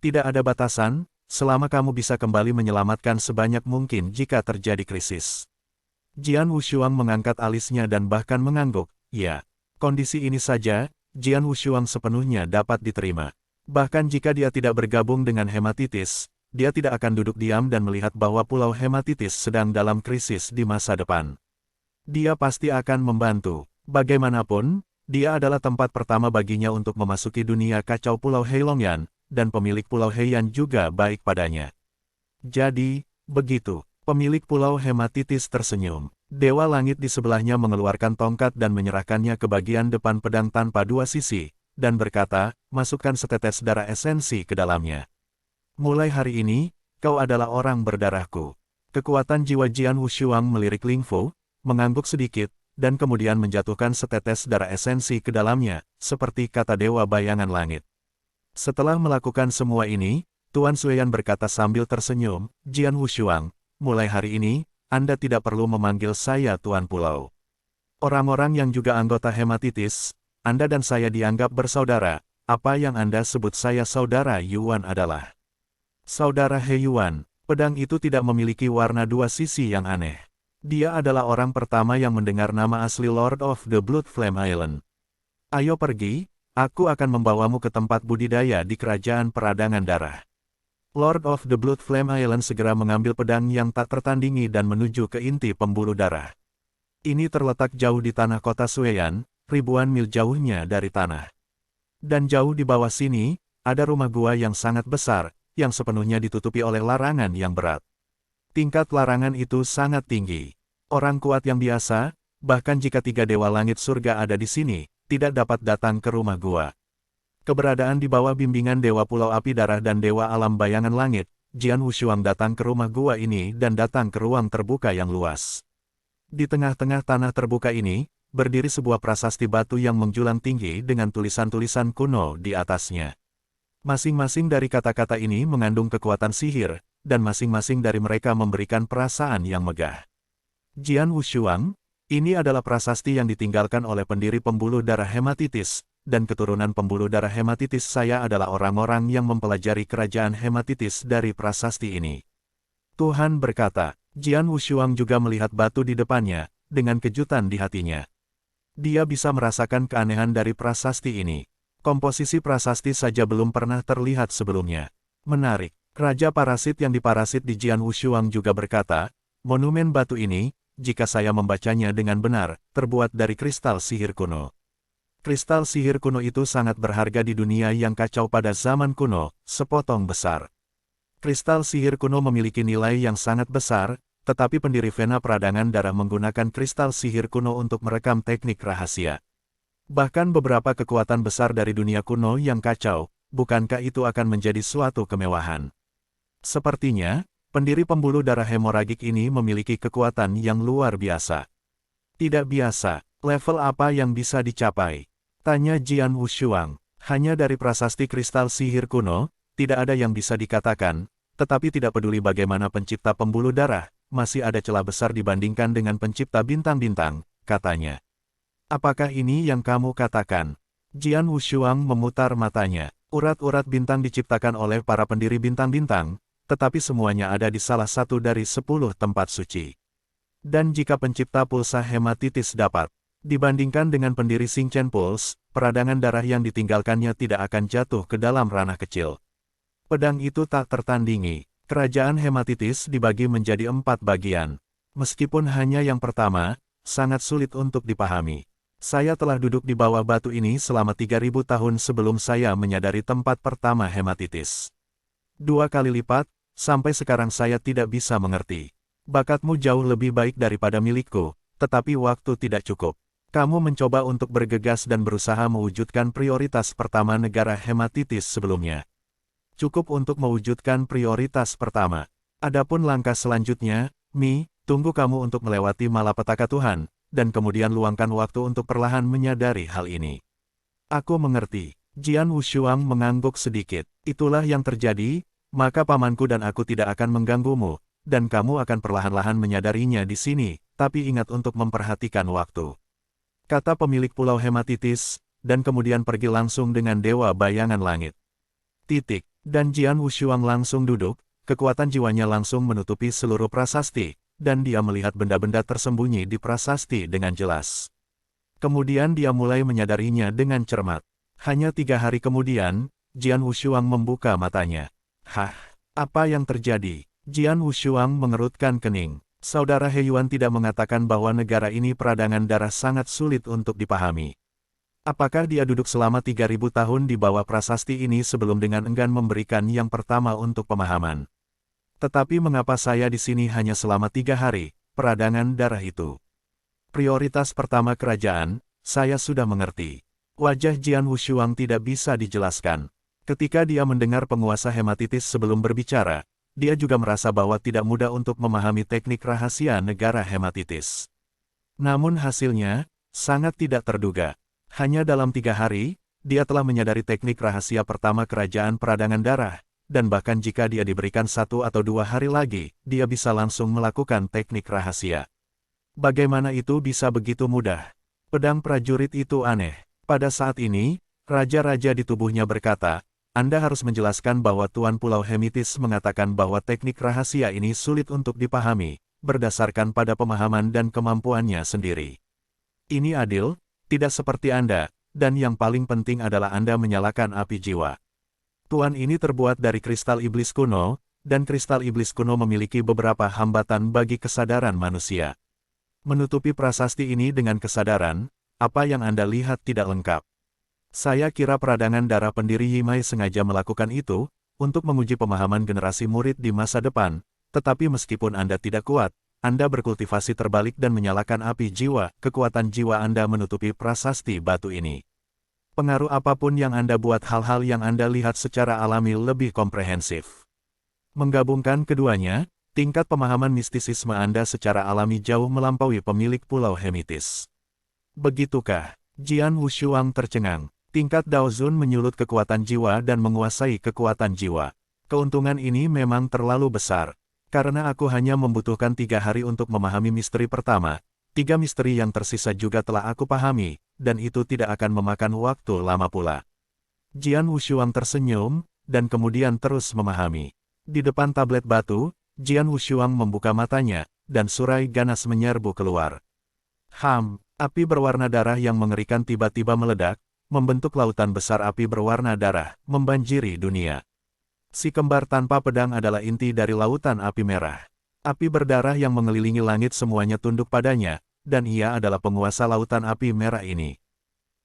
Tidak ada batasan, selama kamu bisa kembali menyelamatkan sebanyak mungkin jika terjadi krisis. Jian Wushuang mengangkat alisnya dan bahkan mengangguk, ya. Kondisi ini saja, Jian Wushuang sepenuhnya dapat diterima. Bahkan jika dia tidak bergabung dengan hematitis, dia tidak akan duduk diam dan melihat bahwa pulau hematitis sedang dalam krisis di masa depan. Dia pasti akan membantu. Bagaimanapun, dia adalah tempat pertama baginya untuk memasuki dunia kacau Pulau Heilongyan, dan pemilik Pulau Heian juga baik padanya. Jadi, begitu. Pemilik Pulau Hematitis tersenyum. Dewa Langit di sebelahnya mengeluarkan tongkat dan menyerahkannya ke bagian depan pedang tanpa dua sisi, dan berkata, masukkan setetes darah esensi ke dalamnya. Mulai hari ini, kau adalah orang berdarahku. Kekuatan jiwa Jian Wushuang melirik Ling Fu, mengangguk sedikit, dan kemudian menjatuhkan setetes darah esensi ke dalamnya, seperti kata Dewa Bayangan Langit. Setelah melakukan semua ini, Tuan Xueyan berkata sambil tersenyum, Jian Wushuang, mulai hari ini, Anda tidak perlu memanggil saya Tuan Pulau. Orang-orang yang juga anggota hematitis, Anda dan saya dianggap bersaudara, apa yang Anda sebut saya saudara Yuan adalah. Saudara He Yuan, pedang itu tidak memiliki warna dua sisi yang aneh. Dia adalah orang pertama yang mendengar nama asli Lord of the Blood Flame Island. Ayo pergi. Aku akan membawamu ke tempat budidaya di kerajaan peradangan darah. Lord of the Blood Flame Island segera mengambil pedang yang tak tertandingi dan menuju ke inti pembuluh darah. Ini terletak jauh di tanah kota Xueyan, ribuan mil jauhnya dari tanah. Dan jauh di bawah sini, ada rumah gua yang sangat besar, yang sepenuhnya ditutupi oleh larangan yang berat. Tingkat larangan itu sangat tinggi. Orang kuat yang biasa, bahkan jika 3 dewa langit surga ada di sini, tidak dapat datang ke rumah gua. Keberadaan di bawah bimbingan Dewa Pulau Api Darah dan Dewa Alam Bayangan Langit, Jian Wushuang datang ke rumah gua ini dan datang ke ruang terbuka yang luas. Di tengah-tengah tanah terbuka ini, berdiri sebuah prasasti batu yang menjulang tinggi dengan tulisan-tulisan kuno di atasnya. Masing-masing dari kata-kata ini mengandung kekuatan sihir, dan masing-masing dari mereka memberikan perasaan yang megah. Jian Wushuang, ini adalah prasasti yang ditinggalkan oleh pendiri pembuluh darah hematitis, dan keturunan pembuluh darah hematitis saya adalah orang-orang yang mempelajari kerajaan hematitis dari prasasti ini. Tuhan berkata, Jian Wushuang juga melihat batu di depannya, dengan kejutan di hatinya. Dia bisa merasakan keanehan dari prasasti ini. Komposisi prasasti saja belum pernah terlihat sebelumnya. Menarik, Raja Parasit yang diparasit di Jian Wushuang juga berkata, monumen batu ini, jika saya membacanya dengan benar, terbuat dari kristal sihir kuno. Kristal sihir kuno itu sangat berharga di dunia yang kacau pada zaman kuno, sepotong besar. Kristal sihir kuno memiliki nilai yang sangat besar, tetapi pendiri Vena Peradangan Darah menggunakan kristal sihir kuno untuk merekam teknik rahasia. Bahkan beberapa kekuatan besar dari dunia kuno yang kacau, bukankah itu akan menjadi suatu kemewahan? Sepertinya, pendiri pembuluh darah hemoragik ini memiliki kekuatan yang luar biasa. Tidak biasa, level apa yang bisa dicapai? Tanya Jian Wushuang. Hanya dari prasasti kristal sihir kuno, tidak ada yang bisa dikatakan, tetapi tidak peduli bagaimana pencipta pembuluh darah, masih ada celah besar dibandingkan dengan pencipta bintang-bintang, katanya. Apakah ini yang kamu katakan? Jian Wushuang memutar matanya. Urat-urat bintang diciptakan oleh para pendiri bintang-bintang, tetapi semuanya ada di salah satu dari 10 tempat suci. Dan jika pencipta pulsa hematitis dapat, dibandingkan dengan pendiri Xingchen Pulse, peradangan darah yang ditinggalkannya tidak akan jatuh ke dalam ranah kecil. Pedang itu tak tertandingi. Kerajaan hematitis dibagi menjadi 4 bagian. Meskipun hanya yang pertama, sangat sulit untuk dipahami. Saya telah duduk di bawah batu ini selama 3000 tahun sebelum saya menyadari tempat pertama hematitis. 2 kali lipat, sampai sekarang saya tidak bisa mengerti. Bakatmu jauh lebih baik daripada milikku, tetapi waktu tidak cukup. Kamu mencoba untuk bergegas dan berusaha mewujudkan prioritas pertama negara hematitis sebelumnya. Cukup untuk mewujudkan prioritas pertama. Adapun langkah selanjutnya, tunggu kamu untuk melewati malapetaka Tuhan, dan kemudian luangkan waktu untuk perlahan menyadari hal ini. Aku mengerti. Jian Wushuang mengangguk sedikit. Itulah yang terjadi, maka pamanku dan aku tidak akan mengganggumu, dan kamu akan perlahan-lahan menyadarinya di sini, tapi ingat untuk memperhatikan waktu. Kata pemilik Pulau Hematitis, dan kemudian pergi langsung dengan Dewa Bayangan Langit. Dan Jian Wushuang langsung duduk, kekuatan jiwanya langsung menutupi seluruh prasasti, dan dia melihat benda-benda tersembunyi di prasasti dengan jelas. Kemudian dia mulai menyadarinya dengan cermat. Hanya 3 hari kemudian, Jian Wushuang membuka matanya. Hah, apa yang terjadi? Jian Wushuang mengerutkan kening. Saudara He Yuan tidak mengatakan bahwa negara ini peradangan darah sangat sulit untuk dipahami. Apakah dia duduk selama 3000 tahun di bawah prasasti ini sebelum dengan enggan memberikan yang pertama untuk pemahaman? Tetapi mengapa saya di sini hanya selama 3 hari, peradangan darah itu? Prioritas pertama kerajaan, saya sudah mengerti. Wajah Jian Wushuang tidak bisa dijelaskan. Ketika dia mendengar penguasa hematitis sebelum berbicara, dia juga merasa bahwa tidak mudah untuk memahami teknik rahasia negara hematitis. Namun hasilnya, sangat tidak terduga. Hanya dalam 3 hari, dia telah menyadari teknik rahasia pertama kerajaan peradangan darah, dan bahkan jika dia diberikan 1 atau 2 hari lagi, dia bisa langsung melakukan teknik rahasia. Bagaimana itu bisa begitu mudah? Pedang prajurit itu aneh. Pada saat ini, raja-raja di tubuhnya berkata, Anda harus menjelaskan bahwa Tuan Pulau Hemitis mengatakan bahwa teknik rahasia ini sulit untuk dipahami, berdasarkan pada pemahaman dan kemampuannya sendiri. Ini adil? Tidak seperti Anda, dan yang paling penting adalah Anda menyalakan api jiwa. Tuan ini terbuat dari kristal iblis kuno, dan kristal iblis kuno memiliki beberapa hambatan bagi kesadaran manusia. Menutupi prasasti ini dengan kesadaran, apa yang Anda lihat tidak lengkap. Saya kira peradangan darah pendiri Yimai sengaja melakukan itu, untuk menguji pemahaman generasi murid di masa depan, tetapi meskipun Anda tidak kuat, Anda berkultivasi terbalik dan menyalakan api jiwa, kekuatan jiwa Anda menutupi prasasti batu ini. Pengaruh apapun yang Anda buat hal-hal yang Anda lihat secara alami lebih komprehensif. Menggabungkan keduanya, tingkat pemahaman mistisisme Anda secara alami jauh melampaui pemilik Pulau Hemitis. Begitukah? Jian Wushuang tercengang. Tingkat Daozun menyulut kekuatan jiwa dan menguasai kekuatan jiwa. Keuntungan ini memang terlalu besar. Karena aku hanya membutuhkan 3 hari untuk memahami misteri pertama, 3 misteri yang tersisa juga telah aku pahami, dan itu tidak akan memakan waktu lama pula. Jian Wushuang tersenyum, dan kemudian terus memahami. Di depan tablet batu, Jian Wushuang membuka matanya, dan surai ganas menyerbu keluar. Api berwarna darah yang mengerikan tiba-tiba meledak, membentuk lautan besar api berwarna darah, membanjiri dunia. Si kembar tanpa pedang adalah inti dari lautan api merah. Api berdarah yang mengelilingi langit semuanya tunduk padanya, dan ia adalah penguasa lautan api merah ini.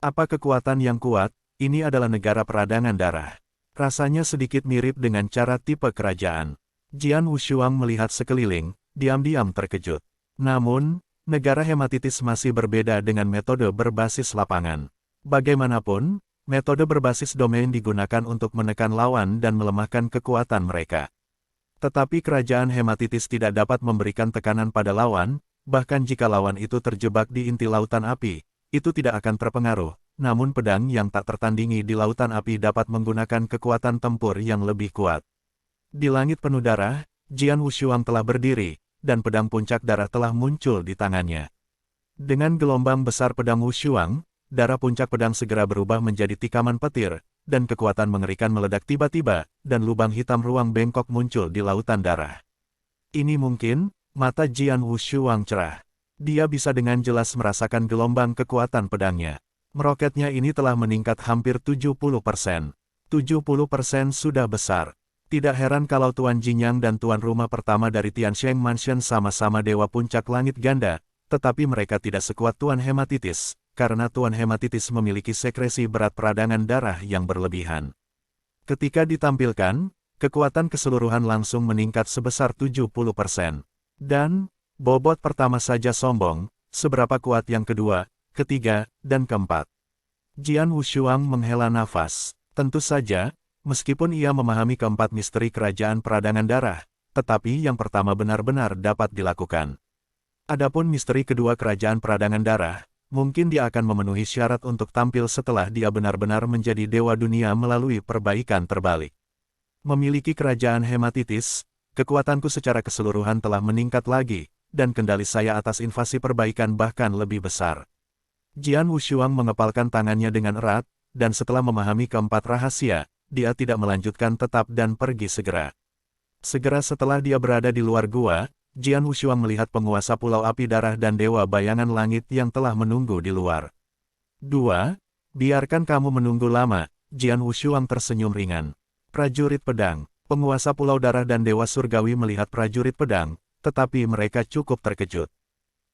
Apa kekuatan yang kuat? Ini adalah negara peradangan darah. Rasanya sedikit mirip dengan cara tipe kerajaan. Jian Wushuang melihat sekeliling, diam-diam terkejut. Namun, negara hematitis masih berbeda dengan metode berbasis lapangan. Bagaimanapun, metode berbasis domain digunakan untuk menekan lawan dan melemahkan kekuatan mereka. Tetapi kerajaan hematitis tidak dapat memberikan tekanan pada lawan, bahkan jika lawan itu terjebak di inti lautan api, itu tidak akan terpengaruh, namun pedang yang tak tertandingi di lautan api dapat menggunakan kekuatan tempur yang lebih kuat. Di langit penuh darah, Jian Wushuang telah berdiri, dan pedang puncak darah telah muncul di tangannya. Dengan gelombang besar pedang Wushuang, darah puncak pedang segera berubah menjadi tikaman petir, dan kekuatan mengerikan meledak tiba-tiba, dan lubang hitam ruang bengkok muncul di lautan darah. Ini mungkin, mata Jian Wushuang cerah. Dia bisa dengan jelas merasakan gelombang kekuatan pedangnya. Meroketnya ini telah meningkat hampir 70%. 70% sudah besar. Tidak heran kalau Tuan Jinyang dan tuan rumah pertama dari Tiansheng Mansion sama-sama dewa puncak langit ganda, tetapi mereka tidak sekuat Tuan Hematitis, karena Tuan Hematitis memiliki sekresi berat peradangan darah yang berlebihan. Ketika ditampilkan, kekuatan keseluruhan langsung meningkat sebesar 70%. Dan, bobot pertama saja sombong, seberapa kuat yang kedua, ketiga, dan keempat. Jian Wushuang menghela nafas. Tentu saja, meskipun ia memahami keempat misteri kerajaan peradangan darah, tetapi yang pertama benar-benar dapat dilakukan. Adapun misteri kedua kerajaan peradangan darah, mungkin dia akan memenuhi syarat untuk tampil setelah dia benar-benar menjadi dewa dunia melalui perbaikan terbalik. Memiliki kerajaan hematitis, kekuatanku secara keseluruhan telah meningkat lagi, dan kendali saya atas invasi perbaikan bahkan lebih besar. Jian Wushuang mengepalkan tangannya dengan erat, dan setelah memahami keempat rahasia, dia tidak melanjutkan tetap dan pergi segera. Segera setelah dia berada di luar gua, Jian Wushuang melihat penguasa Pulau Api Darah dan Dewa Bayangan Langit yang telah menunggu di luar. 2. Biarkan kamu menunggu lama, Jian Wushuang tersenyum ringan. Prajurit pedang, penguasa Pulau Darah dan Dewa Surgawi melihat prajurit pedang, tetapi mereka cukup terkejut.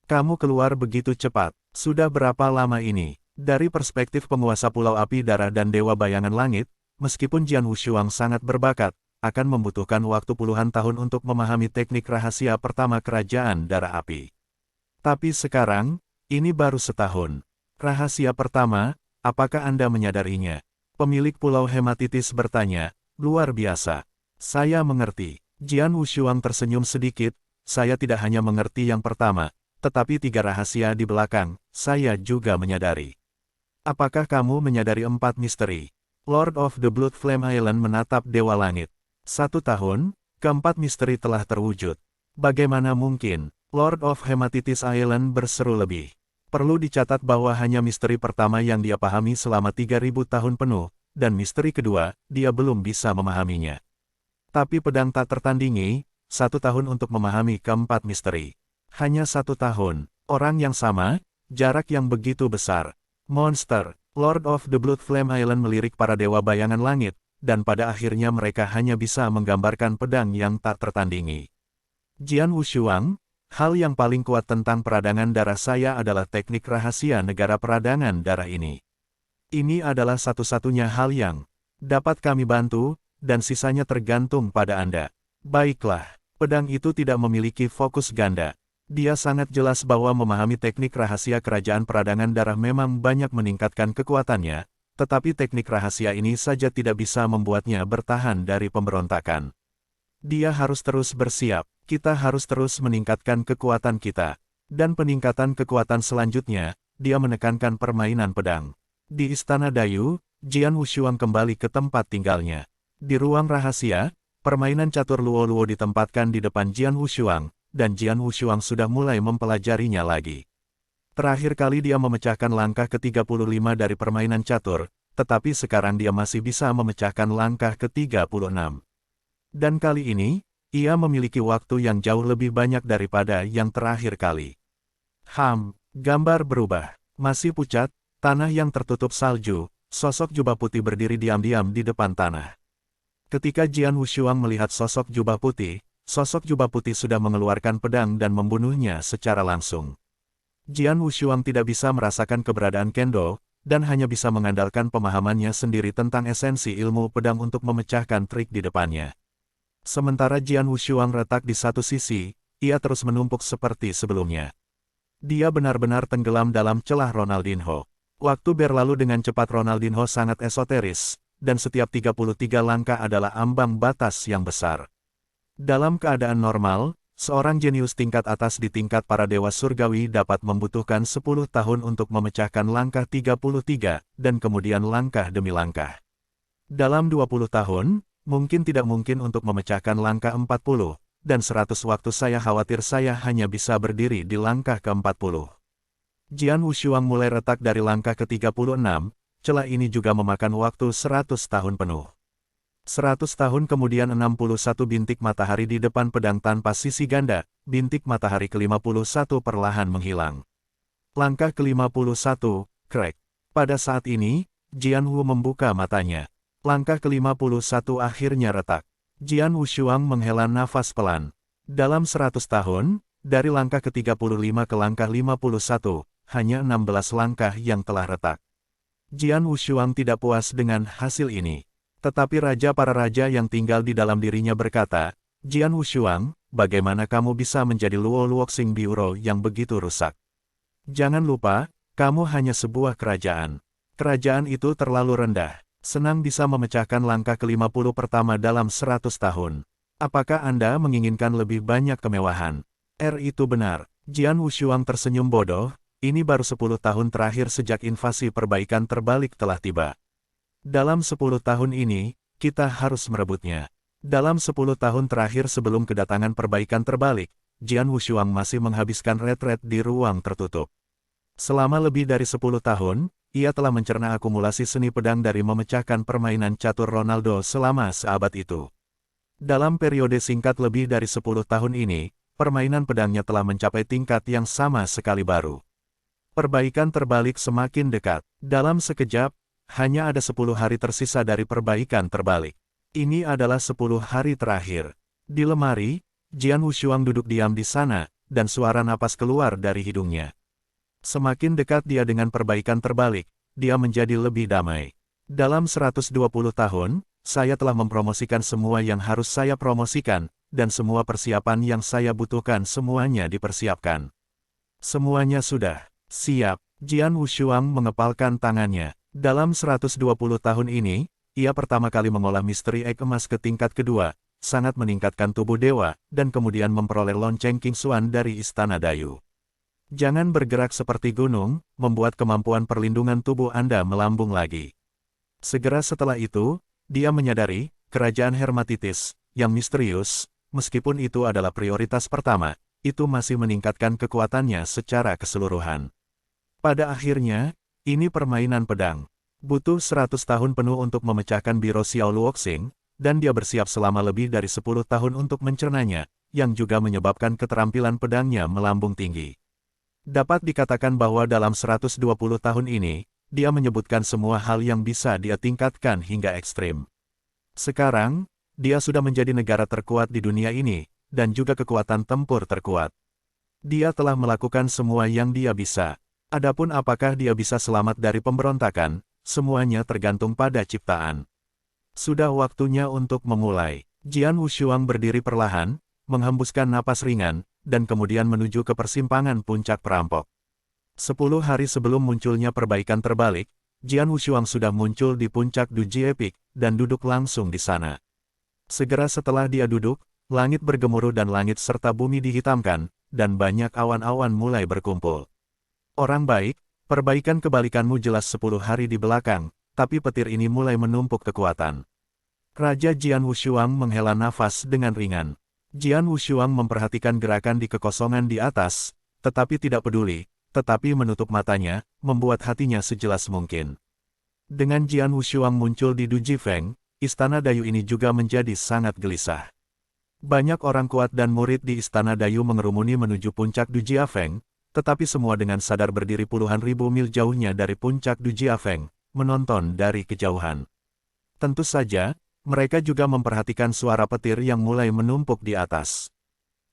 Kamu keluar begitu cepat, sudah berapa lama ini? Dari perspektif penguasa Pulau Api Darah dan Dewa Bayangan Langit, meskipun Jian Wushuang sangat berbakat, akan membutuhkan waktu puluhan tahun untuk memahami teknik rahasia pertama Kerajaan Darah Api. Tapi sekarang, ini baru setahun. Rahasia pertama, apakah Anda menyadarinya? Pemilik Pulau Hematitis bertanya. Luar biasa. Saya mengerti. Jian Wushuang tersenyum sedikit. Saya tidak hanya mengerti yang pertama, tetapi 3 rahasia di belakang, saya juga menyadari. Apakah kamu menyadari 4 misteri? Lord of the Blood Flame Island menatap Dewa Langit. 1 tahun, keempat misteri telah terwujud. Bagaimana mungkin? Lord of Hematitis Island berseru lebih. Perlu dicatat bahwa hanya misteri pertama yang dia pahami selama 3000 tahun penuh, dan misteri kedua, dia belum bisa memahaminya. Tapi pedang tak tertandingi, 1 tahun untuk memahami keempat misteri. Hanya 1 tahun, orang yang sama, jarak yang begitu besar. Monster, Lord of the Blood Flame Island melirik para Dewa Bayangan Langit, dan pada akhirnya mereka hanya bisa menggambarkan pedang yang tak tertandingi. Jian Wushuang, hal yang paling kuat tentang peradangan darah saya adalah teknik rahasia negara peradangan darah ini. Ini adalah satu-satunya hal yang dapat kami bantu, dan sisanya tergantung pada Anda. Baiklah, pedang itu tidak memiliki fokus ganda. Dia sangat jelas bahwa memahami teknik rahasia kerajaan peradangan darah memang banyak meningkatkan kekuatannya, tetapi teknik rahasia ini saja tidak bisa membuatnya bertahan dari pemberontakan. Dia harus terus bersiap, kita harus terus meningkatkan kekuatan kita. Dan peningkatan kekuatan selanjutnya, dia menekankan permainan pedang. Di Istana Dayu, Jian Wushuang kembali ke tempat tinggalnya. Di ruang rahasia, permainan catur luo-luo ditempatkan di depan Jian Wushuang, dan Jian Wushuang sudah mulai mempelajarinya lagi. Terakhir kali dia memecahkan langkah ke-35 dari permainan catur, tetapi sekarang dia masih bisa memecahkan langkah ke-36. Dan kali ini, ia memiliki waktu yang jauh lebih banyak daripada yang terakhir kali. Gambar berubah. Masih pucat, tanah yang tertutup salju, sosok jubah putih berdiri diam-diam di depan tanah. Ketika Jian Wushuang melihat sosok jubah putih sudah mengeluarkan pedang dan membunuhnya secara langsung. Jian Wushuang tidak bisa merasakan keberadaan Kendo, dan hanya bisa mengandalkan pemahamannya sendiri tentang esensi ilmu pedang untuk memecahkan trik di depannya. Sementara Jian Wushuang retak di satu sisi, ia terus menumpuk seperti sebelumnya. Dia benar-benar tenggelam dalam celah Ronaldinho. Waktu berlalu dengan cepat. Ronaldinho sangat esoteris, dan setiap 33 langkah adalah ambang batas yang besar. Dalam keadaan normal, seorang jenius tingkat atas di tingkat para dewa surgawi dapat membutuhkan 10 tahun untuk memecahkan langkah 33, dan kemudian langkah demi langkah. Dalam 20 tahun, mungkin tidak mungkin untuk memecahkan langkah 40, dan 100 waktu saya khawatir saya hanya bisa berdiri di langkah ke-40. Jian Wushuang mulai retak dari langkah ke-36, celah ini juga memakan waktu 100 tahun penuh. 100 tahun kemudian 61 bintik matahari di depan pedang tanpa sisi ganda, bintik matahari ke-51 perlahan menghilang. Langkah ke-51, krek. Pada saat ini, Jian Wu membuka matanya. Langkah ke-51 akhirnya retak. Jian Wushuang menghela nafas pelan. Dalam 100 tahun, dari langkah ke-35 ke langkah 51, hanya 16 langkah yang telah retak. Jian Wushuang tidak puas dengan hasil ini. Tetapi Raja para Raja yang tinggal di dalam dirinya berkata, Jian Wushuang, bagaimana kamu bisa menjadi Luo Luoxing Bureau yang begitu rusak? Jangan lupa, kamu hanya sebuah kerajaan. Kerajaan itu terlalu rendah. Senang bisa memecahkan langkah ke-50 pertama dalam 100 tahun. Apakah Anda menginginkan lebih banyak kemewahan? Itu benar. Jian Wushuang tersenyum bodoh, ini baru 10 tahun terakhir sejak invasi perbaikan terbalik telah tiba. Dalam 10 tahun ini, kita harus merebutnya. Dalam 10 tahun terakhir sebelum kedatangan perbaikan terbalik, Jian Wushuang masih menghabiskan retret di ruang tertutup. Selama lebih dari 10 tahun, ia telah mencerna akumulasi seni pedang dari memecahkan permainan catur Ronaldo selama seabad itu. Dalam periode singkat lebih dari 10 tahun ini, permainan pedangnya telah mencapai tingkat yang sama sekali baru. Perbaikan terbalik semakin dekat. Dalam sekejap, hanya ada 10 hari tersisa dari perbaikan terbalik. Ini adalah 10 hari terakhir. Di lemari, Jian Wushuang duduk diam di sana, dan suara napas keluar dari hidungnya. Semakin dekat dia dengan perbaikan terbalik, dia menjadi lebih damai. Dalam 120 tahun, saya telah mempromosikan semua yang harus saya promosikan, dan semua persiapan yang saya butuhkan semuanya dipersiapkan. Semuanya sudah siap. Jian Wushuang mengepalkan tangannya. Dalam 120 tahun ini, ia pertama kali mengolah misteri Egg Emas ke tingkat kedua, sangat meningkatkan tubuh dewa, dan kemudian memperoleh lonceng King Xuan dari Istana Dayu. Jangan bergerak seperti gunung, membuat kemampuan perlindungan tubuh Anda melambung lagi. Segera setelah itu, dia menyadari, kerajaan Hermatitis, yang misterius, meskipun itu adalah prioritas pertama, itu masih meningkatkan kekuatannya secara keseluruhan. Pada akhirnya, ini permainan pedang. Butuh 100 tahun penuh untuk memecahkan biro Xiao Luoxing, dan dia bersiap selama lebih dari 10 tahun untuk mencernanya, yang juga menyebabkan keterampilan pedangnya melambung tinggi. Dapat dikatakan bahwa dalam 120 tahun ini, dia menyebutkan semua hal yang bisa dia tingkatkan hingga ekstrim. Sekarang, dia sudah menjadi negara terkuat di dunia ini, dan juga kekuatan tempur terkuat. Dia telah melakukan semua yang dia bisa. Adapun apakah dia bisa selamat dari pemberontakan, semuanya tergantung pada ciptaan. Sudah waktunya untuk memulai. Jian Wushuang berdiri perlahan, menghembuskan napas ringan, dan kemudian menuju ke persimpangan puncak perampok. 10 hari sebelum munculnya perbaikan terbalik, Jian Wushuang sudah muncul di puncak Duji Epic, dan duduk langsung di sana. Segera setelah dia duduk, langit bergemuruh dan langit serta bumi dihitamkan, dan banyak awan-awan mulai berkumpul. Orang baik, perbaikan kebalikanmu jelas 10 hari di belakang, tapi petir ini mulai menumpuk kekuatan. Raja Jian Wushuang menghela nafas dengan ringan. Jian Wushuang memperhatikan gerakan di kekosongan di atas, tetapi tidak peduli, tetapi menutup matanya, membuat hatinya sejelas mungkin. Dengan Jian Wushuang muncul di Duji Feng, Istana Dayu ini juga menjadi sangat gelisah. Banyak orang kuat dan murid di Istana Dayu mengerumuni menuju puncak Duji Afeng, tetapi semua dengan sadar berdiri puluhan ribu mil jauhnya dari puncak Duji Afeng, menonton dari kejauhan. Tentu saja, mereka juga memperhatikan suara petir yang mulai menumpuk di atas.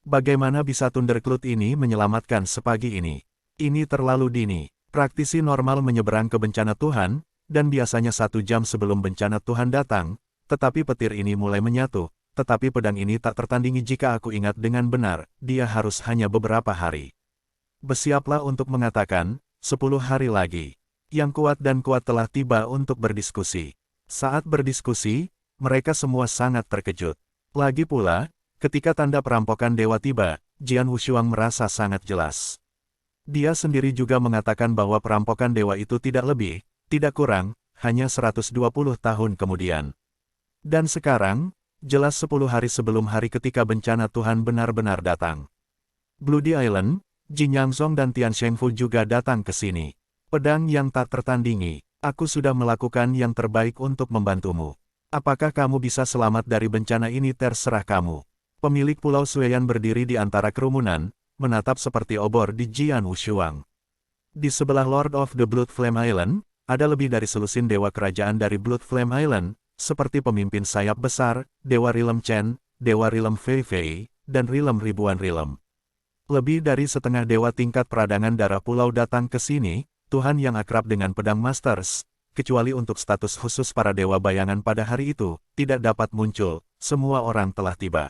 Bagaimana bisa Thundercloud ini menyelamatkan sepagi ini? Ini terlalu dini. Praktisi normal menyeberang ke bencana Tuhan, dan biasanya 1 jam sebelum bencana Tuhan datang, tetapi petir ini mulai menyatu, tetapi pedang ini tak tertandingi jika aku ingat dengan benar, dia harus hanya beberapa hari. Bersiaplah untuk mengatakan, 10 hari lagi. Yang kuat dan kuat telah tiba untuk berdiskusi. Saat berdiskusi, mereka semua sangat terkejut. Lagi pula, ketika tanda perampokan dewa tiba, Jian Wushuang merasa sangat jelas. Dia sendiri juga mengatakan bahwa perampokan dewa itu tidak lebih, tidak kurang, hanya 120 tahun kemudian. Dan sekarang, jelas 10 hari sebelum hari ketika bencana Tuhan benar-benar datang. Bloody Island, Jin Yangzong dan Tian Shengfu juga datang ke sini. Pedang yang tak tertandingi, aku sudah melakukan yang terbaik untuk membantumu. Apakah kamu bisa selamat dari bencana ini terserah kamu. Pemilik Pulau Sueyan berdiri di antara kerumunan, menatap seperti obor di Jian Wushuang. Di sebelah Lord of the Blood Flame Island, ada lebih dari selusin dewa kerajaan dari Blood Flame Island, seperti pemimpin sayap besar, Dewa Rilem Chen, Dewa Rilem Fei Fei, dan Rilem ribuan Rilem. Lebih dari setengah dewa tingkat peradangan darah pulau datang ke sini, Tuhan yang akrab dengan pedang Masters, kecuali untuk status khusus para dewa bayangan pada hari itu, tidak dapat muncul, semua orang telah tiba.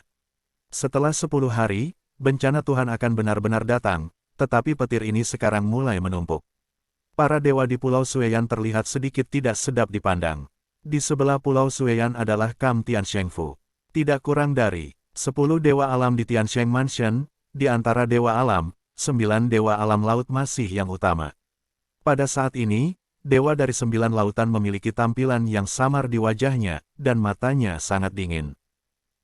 Setelah 10 hari, bencana Tuhan akan benar-benar datang, tetapi petir ini sekarang mulai menumpuk. Para dewa di Pulau Sueyan terlihat sedikit tidak sedap dipandang. Di sebelah Pulau Sueyan adalah Kam Tian Shengfu. Tidak kurang dari 10 dewa alam di Tiansheng Mansion, di antara dewa alam, 9 dewa alam laut masih yang utama. Pada saat ini, dewa dari 9 lautan memiliki tampilan yang samar di wajahnya, dan matanya sangat dingin.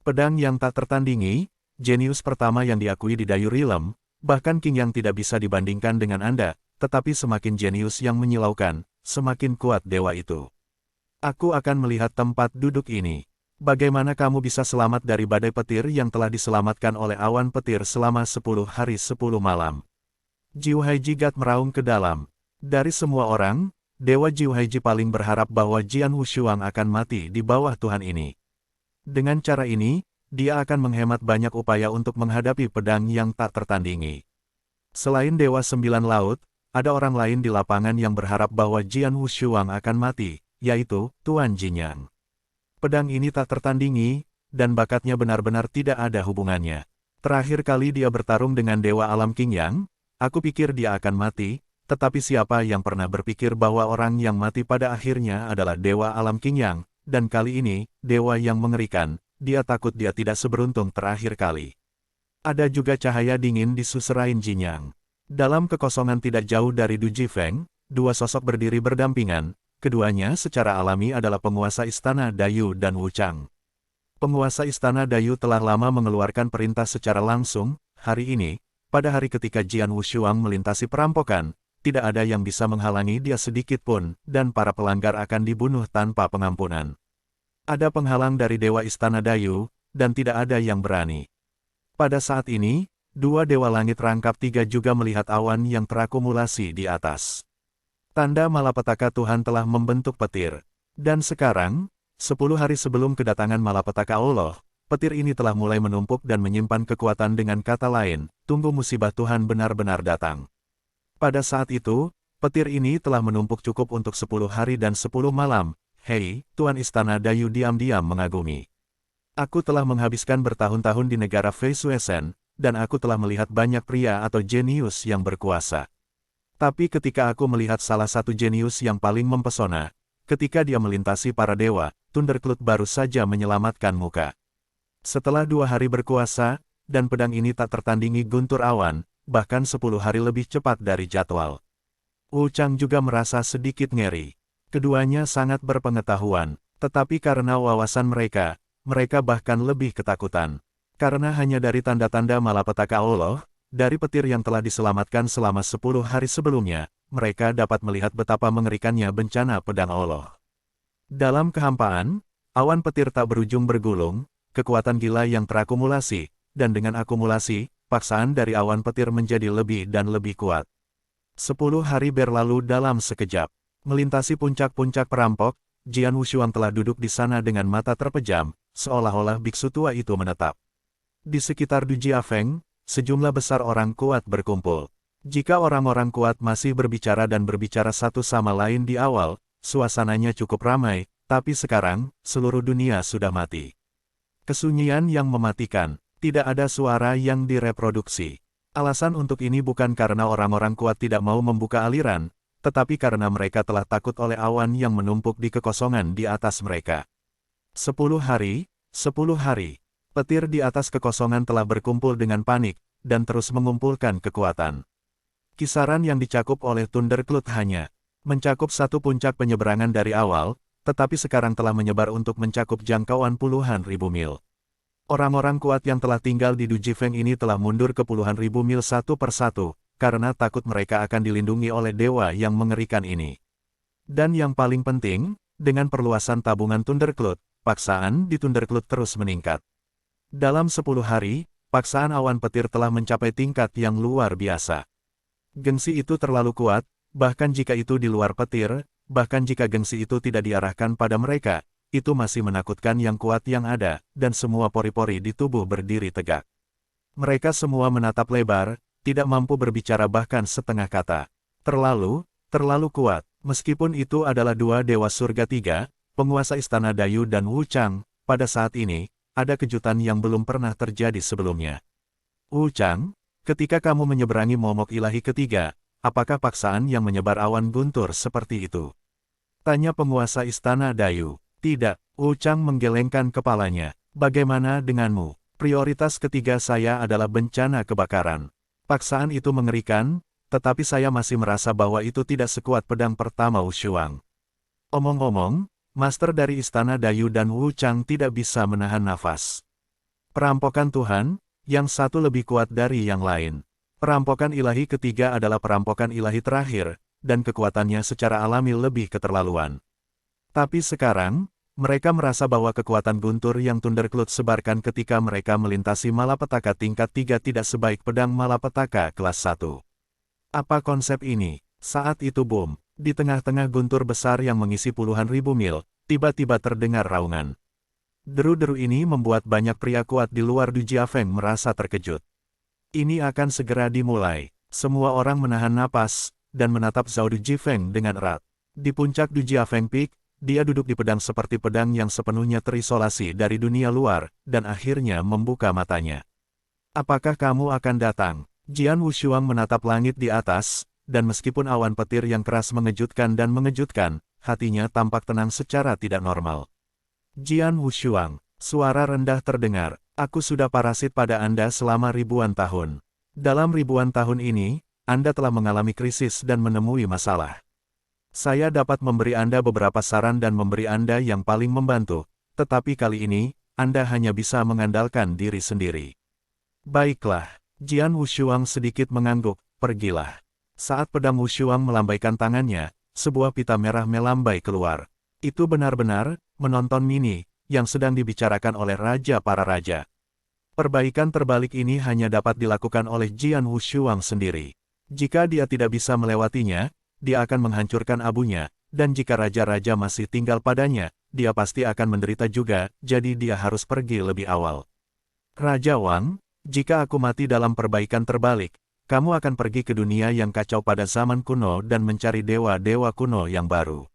Pedang yang tak tertandingi, jenius pertama yang diakui di Dayu Rilem, bahkan King yang tidak bisa dibandingkan dengan Anda, tetapi semakin jenius yang menyilaukan, semakin kuat dewa itu. Aku akan melihat tempat duduk ini. Bagaimana kamu bisa selamat dari badai petir yang telah diselamatkan oleh awan petir selama 10 hari 10 malam? Jiu Haiji Gat meraung ke dalam. Dari semua orang, Dewa Jiu Haiji paling berharap bahwa Jian Wushuang akan mati di bawah Tuhan ini. Dengan cara ini, dia akan menghemat banyak upaya untuk menghadapi pedang yang tak tertandingi. Selain Dewa Sembilan Laut, ada orang lain di lapangan yang berharap bahwa Jian Wushuang akan mati, yaitu Tuan Jinyang. Pedang ini tak tertandingi, dan bakatnya benar-benar tidak ada hubungannya. Terakhir kali dia bertarung dengan Dewa Alam Qingyang, aku pikir dia akan mati, tetapi siapa yang pernah berpikir bahwa orang yang mati pada akhirnya adalah Dewa Alam Qingyang, dan kali ini, Dewa yang mengerikan, dia takut dia tidak seberuntung terakhir kali. Ada juga cahaya dingin di suserain Jinyang. Dalam kekosongan tidak jauh dari Du Jifeng, dua sosok berdiri berdampingan. Keduanya secara alami adalah penguasa Istana Dayu dan Wuchang. Penguasa Istana Dayu telah lama mengeluarkan perintah secara langsung. Hari ini, pada hari ketika Jian Wushuang melintasi perampokan, tidak ada yang bisa menghalangi dia sedikit pun, dan para pelanggar akan dibunuh tanpa pengampunan. Ada penghalang dari Dewa Istana Dayu, dan tidak ada yang berani. Pada saat ini, dua Dewa Langit Rangkap Tiga juga melihat awan yang terakumulasi di atas. Tanda malapetaka Tuhan telah membentuk petir. Dan sekarang, 10 hari sebelum kedatangan malapetaka Allah, petir ini telah mulai menumpuk dan menyimpan kekuatan. Dengan kata lain, tunggu musibah Tuhan benar-benar datang. Pada saat itu, petir ini telah menumpuk cukup untuk 10 hari dan 10 malam. Hei, Tuan Istana Dayu diam-diam mengagumi. Aku telah menghabiskan bertahun-tahun di negara Fei Suesen, dan aku telah melihat banyak pria atau jenius yang berkuasa. Tapi ketika aku melihat salah satu jenius yang paling mempesona, ketika dia melintasi para dewa, Thundercloud baru saja menyelamatkan muka. Setelah 2 hari berkuasa, dan pedang ini tak tertandingi guntur awan, bahkan 10 hari lebih cepat dari jadwal. Wuchang juga merasa sedikit ngeri. Keduanya sangat berpengetahuan, tetapi karena wawasan mereka bahkan lebih ketakutan. Karena hanya dari tanda-tanda malapetaka Allah, dari petir yang telah diselamatkan selama 10 hari sebelumnya, mereka dapat melihat betapa mengerikannya bencana pedang Allah. Dalam kehampaan, awan petir tak berujung bergulung, kekuatan gila yang terakumulasi, dan dengan akumulasi, paksaan dari awan petir menjadi lebih dan lebih kuat. 10 hari berlalu dalam sekejap. Melintasi puncak-puncak perampok, Jian Wushuang telah duduk di sana dengan mata terpejam, seolah-olah biksu tua itu menetap. Di sekitar Du Jiafeng, sejumlah besar orang kuat berkumpul. Jika orang-orang kuat masih berbicara dan berbicara satu sama lain di awal, suasananya cukup ramai, tapi sekarang, seluruh dunia sudah mati. Kesunyian yang mematikan, tidak ada suara yang direproduksi. Alasan untuk ini bukan karena orang-orang kuat tidak mau membuka aliran, tetapi karena mereka telah takut oleh awan yang menumpuk di kekosongan di atas mereka. 10 hari, 10 hari. Petir di atas kekosongan telah berkumpul dengan panik, dan terus mengumpulkan kekuatan. Kisaran yang dicakup oleh Thundercloud hanya mencakup satu puncak penyeberangan dari awal, tetapi sekarang telah menyebar untuk mencakup jangkauan puluhan ribu mil. Orang-orang kuat yang telah tinggal di Du Jifeng ini telah mundur ke puluhan ribu mil satu persatu, karena takut mereka akan dilindungi oleh dewa yang mengerikan ini. Dan yang paling penting, dengan perluasan tabungan Thundercloud, paksaan di Thundercloud terus meningkat. Dalam 10 hari, paksaan awan petir telah mencapai tingkat yang luar biasa. Gengsi itu terlalu kuat, bahkan jika itu di luar petir, bahkan jika gengsi itu tidak diarahkan pada mereka, itu masih menakutkan yang kuat yang ada, dan semua pori-pori di tubuh berdiri tegak. Mereka semua menatap lebar, tidak mampu berbicara bahkan setengah kata. Terlalu kuat. Meskipun itu adalah dua dewa surga tiga, penguasa Istana Dayu dan Wuchang, pada saat ini, ada kejutan yang belum pernah terjadi sebelumnya. Wuchang, ketika kamu menyeberangi momok ilahi ketiga, apakah paksaan yang menyebar awan guntur seperti itu? Tanya penguasa Istana Dayu. Tidak, Wuchang menggelengkan kepalanya. Bagaimana denganmu? Prioritas ketiga saya adalah bencana kebakaran. Paksaan itu mengerikan, tetapi saya masih merasa bahwa itu tidak sekuat pedang pertama Wushuang. Omong-omong, Master dari Istana Dayu dan Wuchang tidak bisa menahan nafas. Perampokan Tuhan, yang satu lebih kuat dari yang lain. Perampokan ilahi ketiga adalah perampokan ilahi terakhir, dan kekuatannya secara alami lebih keterlaluan. Tapi sekarang, mereka merasa bahwa kekuatan guntur yang Thundercloud sebarkan ketika mereka melintasi malapetaka tingkat 3 tidak sebaik pedang malapetaka kelas 1. Apa konsep ini? Saat itu boom, di tengah-tengah guntur besar yang mengisi puluhan ribu mil, tiba-tiba terdengar raungan. Deru-deru ini membuat banyak pria kuat di luar Du Jiafeng merasa terkejut. Ini akan segera dimulai. Semua orang menahan napas, dan menatap Zhao Du Jifeng dengan erat. Di puncak Du Jiafeng Peak, dia duduk di pedang seperti pedang yang sepenuhnya terisolasi dari dunia luar, dan akhirnya membuka matanya. Apakah kamu akan datang? Jian Wushuang menatap langit di atas, dan meskipun awan petir yang keras mengejutkan dan mengejutkan, hatinya tampak tenang secara tidak normal. Jian Wushuang, suara rendah terdengar, aku sudah parasit pada Anda selama ribuan tahun. Dalam ribuan tahun ini, Anda telah mengalami krisis dan menemui masalah. Saya dapat memberi Anda beberapa saran dan memberi Anda yang paling membantu, tetapi kali ini, Anda hanya bisa mengandalkan diri sendiri. Baiklah, Jian Wushuang sedikit mengangguk, pergilah. Saat pedang Wushuang melambaikan tangannya, sebuah pita merah melambai keluar. Itu benar-benar menonton mini yang sedang dibicarakan oleh Raja para Raja. Perbaikan terbalik ini hanya dapat dilakukan oleh Jian Wushuang sendiri. Jika dia tidak bisa melewatinya, dia akan menghancurkan abunya, dan jika raja-raja masih tinggal padanya, dia pasti akan menderita juga, jadi dia harus pergi lebih awal. Raja Wang, jika aku mati dalam perbaikan terbalik, kamu akan pergi ke dunia yang kacau pada zaman kuno dan mencari dewa-dewa kuno yang baru.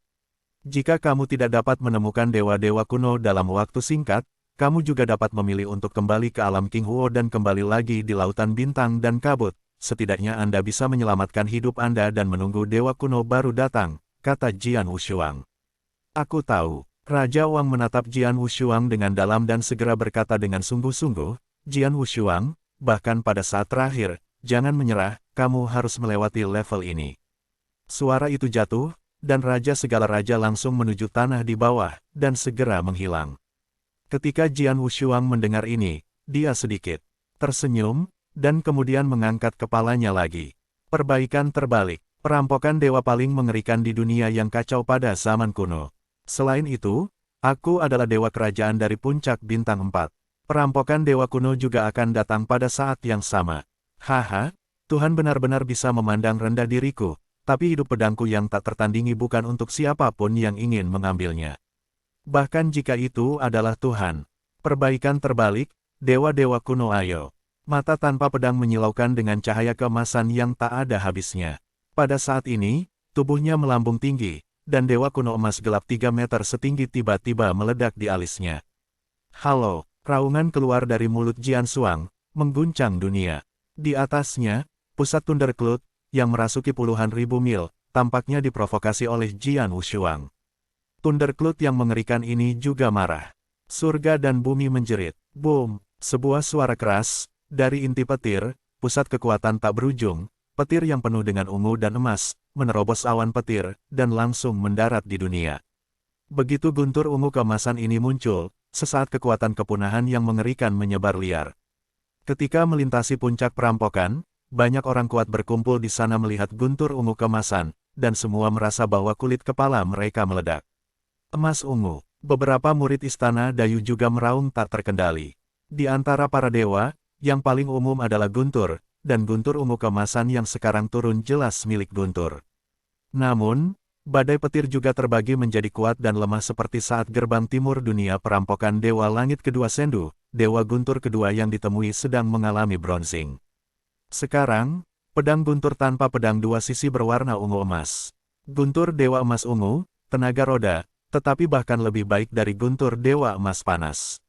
Jika kamu tidak dapat menemukan dewa-dewa kuno dalam waktu singkat, kamu juga dapat memilih untuk kembali ke alam King Huo dan kembali lagi di lautan bintang dan kabut. Setidaknya Anda bisa menyelamatkan hidup Anda dan menunggu dewa kuno baru datang, kata Jian Wushuang. Aku tahu. Raja Wang menatap Jian Wushuang dengan dalam dan segera berkata dengan sungguh-sungguh, Jian Wushuang, bahkan pada saat terakhir, jangan menyerah, kamu harus melewati level ini. Suara itu jatuh, dan Raja segala raja langsung menuju tanah di bawah, dan segera menghilang. Ketika Jian Wushuang mendengar ini, dia sedikit tersenyum, dan kemudian mengangkat kepalanya lagi. Perbaikan terbalik, perampokan dewa paling mengerikan di dunia yang kacau pada zaman kuno. Selain itu, aku adalah dewa kerajaan dari puncak bintang 4. Perampokan dewa kuno juga akan datang pada saat yang sama. Haha, Tuhan benar-benar bisa memandang rendah diriku, tapi hidup pedangku yang tak tertandingi bukan untuk siapapun yang ingin mengambilnya. Bahkan jika itu adalah Tuhan. Perbaikan terbalik, dewa-dewa kuno ayo. Mata tanpa pedang menyilaukan dengan cahaya keemasan yang tak ada habisnya. Pada saat ini, tubuhnya melambung tinggi, dan dewa kuno emas gelap 3 meter setinggi tiba-tiba meledak di alisnya. Halo, raungan keluar dari mulut Jian Xuang, mengguncang dunia. Di atasnya, pusat Thundercloud, yang merasuki puluhan ribu mil, tampaknya diprovokasi oleh Jian Wushuang. Thundercloud yang mengerikan ini juga marah. Surga dan bumi menjerit. Boom, sebuah suara keras. Dari inti petir, pusat kekuatan tak berujung, petir yang penuh dengan ungu dan emas, menerobos awan petir, dan langsung mendarat di dunia. Begitu guntur ungu keemasan ini muncul, sesaat kekuatan kepunahan yang mengerikan menyebar liar. Ketika melintasi puncak perampokan, banyak orang kuat berkumpul di sana melihat guntur ungu keemasan, dan semua merasa bahwa kulit kepala mereka meledak. Emas ungu, beberapa murid istana Dayu juga meraung tak terkendali. Di antara para dewa, yang paling umum adalah guntur, dan guntur ungu keemasan yang sekarang turun jelas milik guntur. Namun, badai petir juga terbagi menjadi kuat dan lemah seperti saat gerbang timur dunia perampokan Dewa Langit kedua Sendu, Dewa Guntur kedua yang ditemui sedang mengalami bronzing. Sekarang, pedang guntur tanpa pedang dua sisi berwarna ungu emas. Guntur Dewa Emas Ungu, tenaga roda, tetapi bahkan lebih baik dari guntur Dewa Emas Panas.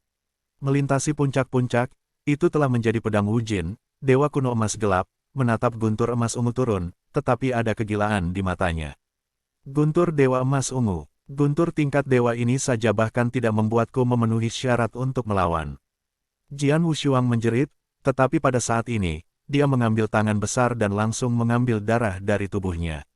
Melintasi puncak-puncak, itu telah menjadi pedang Wujin, dewa kuno emas gelap, menatap guntur emas ungu turun, tetapi ada kegilaan di matanya. Guntur dewa emas ungu, guntur tingkat dewa ini saja bahkan tidak membuatku memenuhi syarat untuk melawan. Jian Wushuang menjerit, tetapi pada saat ini, dia mengambil tangan besar dan langsung mengambil darah dari tubuhnya.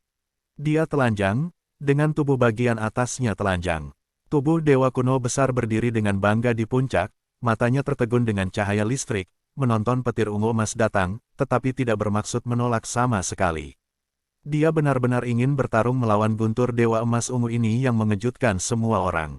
Dia telanjang, dengan tubuh bagian atasnya telanjang. Tubuh dewa kuno besar berdiri dengan bangga di puncak, matanya tertegun dengan cahaya listrik, menonton petir ungu emas datang, tetapi tidak bermaksud menolak sama sekali. Dia benar-benar ingin bertarung melawan guntur Dewa Emas Ungu ini yang mengejutkan semua orang.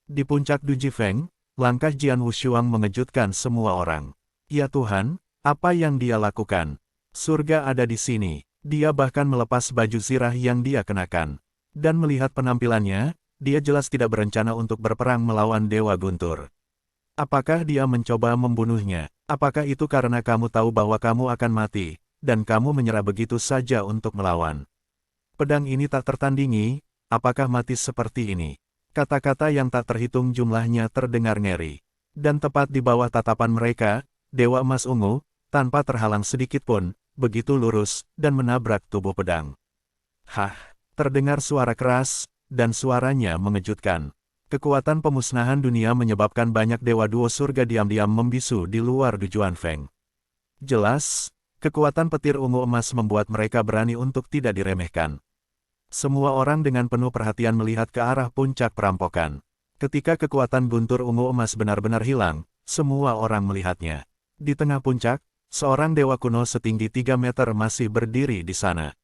Di puncak Du Jifeng, langkah Jian Wushuang mengejutkan semua orang. Ya Tuhan, apa yang dia lakukan? Surga ada di sini. Dia bahkan melepas baju zirah yang dia kenakan. Dan melihat penampilannya, dia jelas tidak berencana untuk berperang melawan Dewa Guntur. Apakah dia mencoba membunuhnya? Apakah itu karena kamu tahu bahwa kamu akan mati, dan kamu menyerah begitu saja untuk melawan? Pedang ini tak tertandingi, apakah mati seperti ini? Kata-kata yang tak terhitung jumlahnya terdengar ngeri. Dan tepat di bawah tatapan mereka, Dewa Emas Ungu, tanpa terhalang sedikit pun, begitu lurus, dan menabrak tubuh pedang. Hah, terdengar suara keras, dan suaranya mengejutkan. Kekuatan pemusnahan dunia menyebabkan banyak Dewa Duo Surga diam-diam membisu di luar Du Juanfeng. Jelas, kekuatan petir ungu emas membuat mereka berani untuk tidak diremehkan. Semua orang dengan penuh perhatian melihat ke arah puncak perampokan. Ketika kekuatan guntur ungu emas benar-benar hilang, semua orang melihatnya. Di tengah puncak, seorang dewa kuno setinggi 3 meter masih berdiri di sana.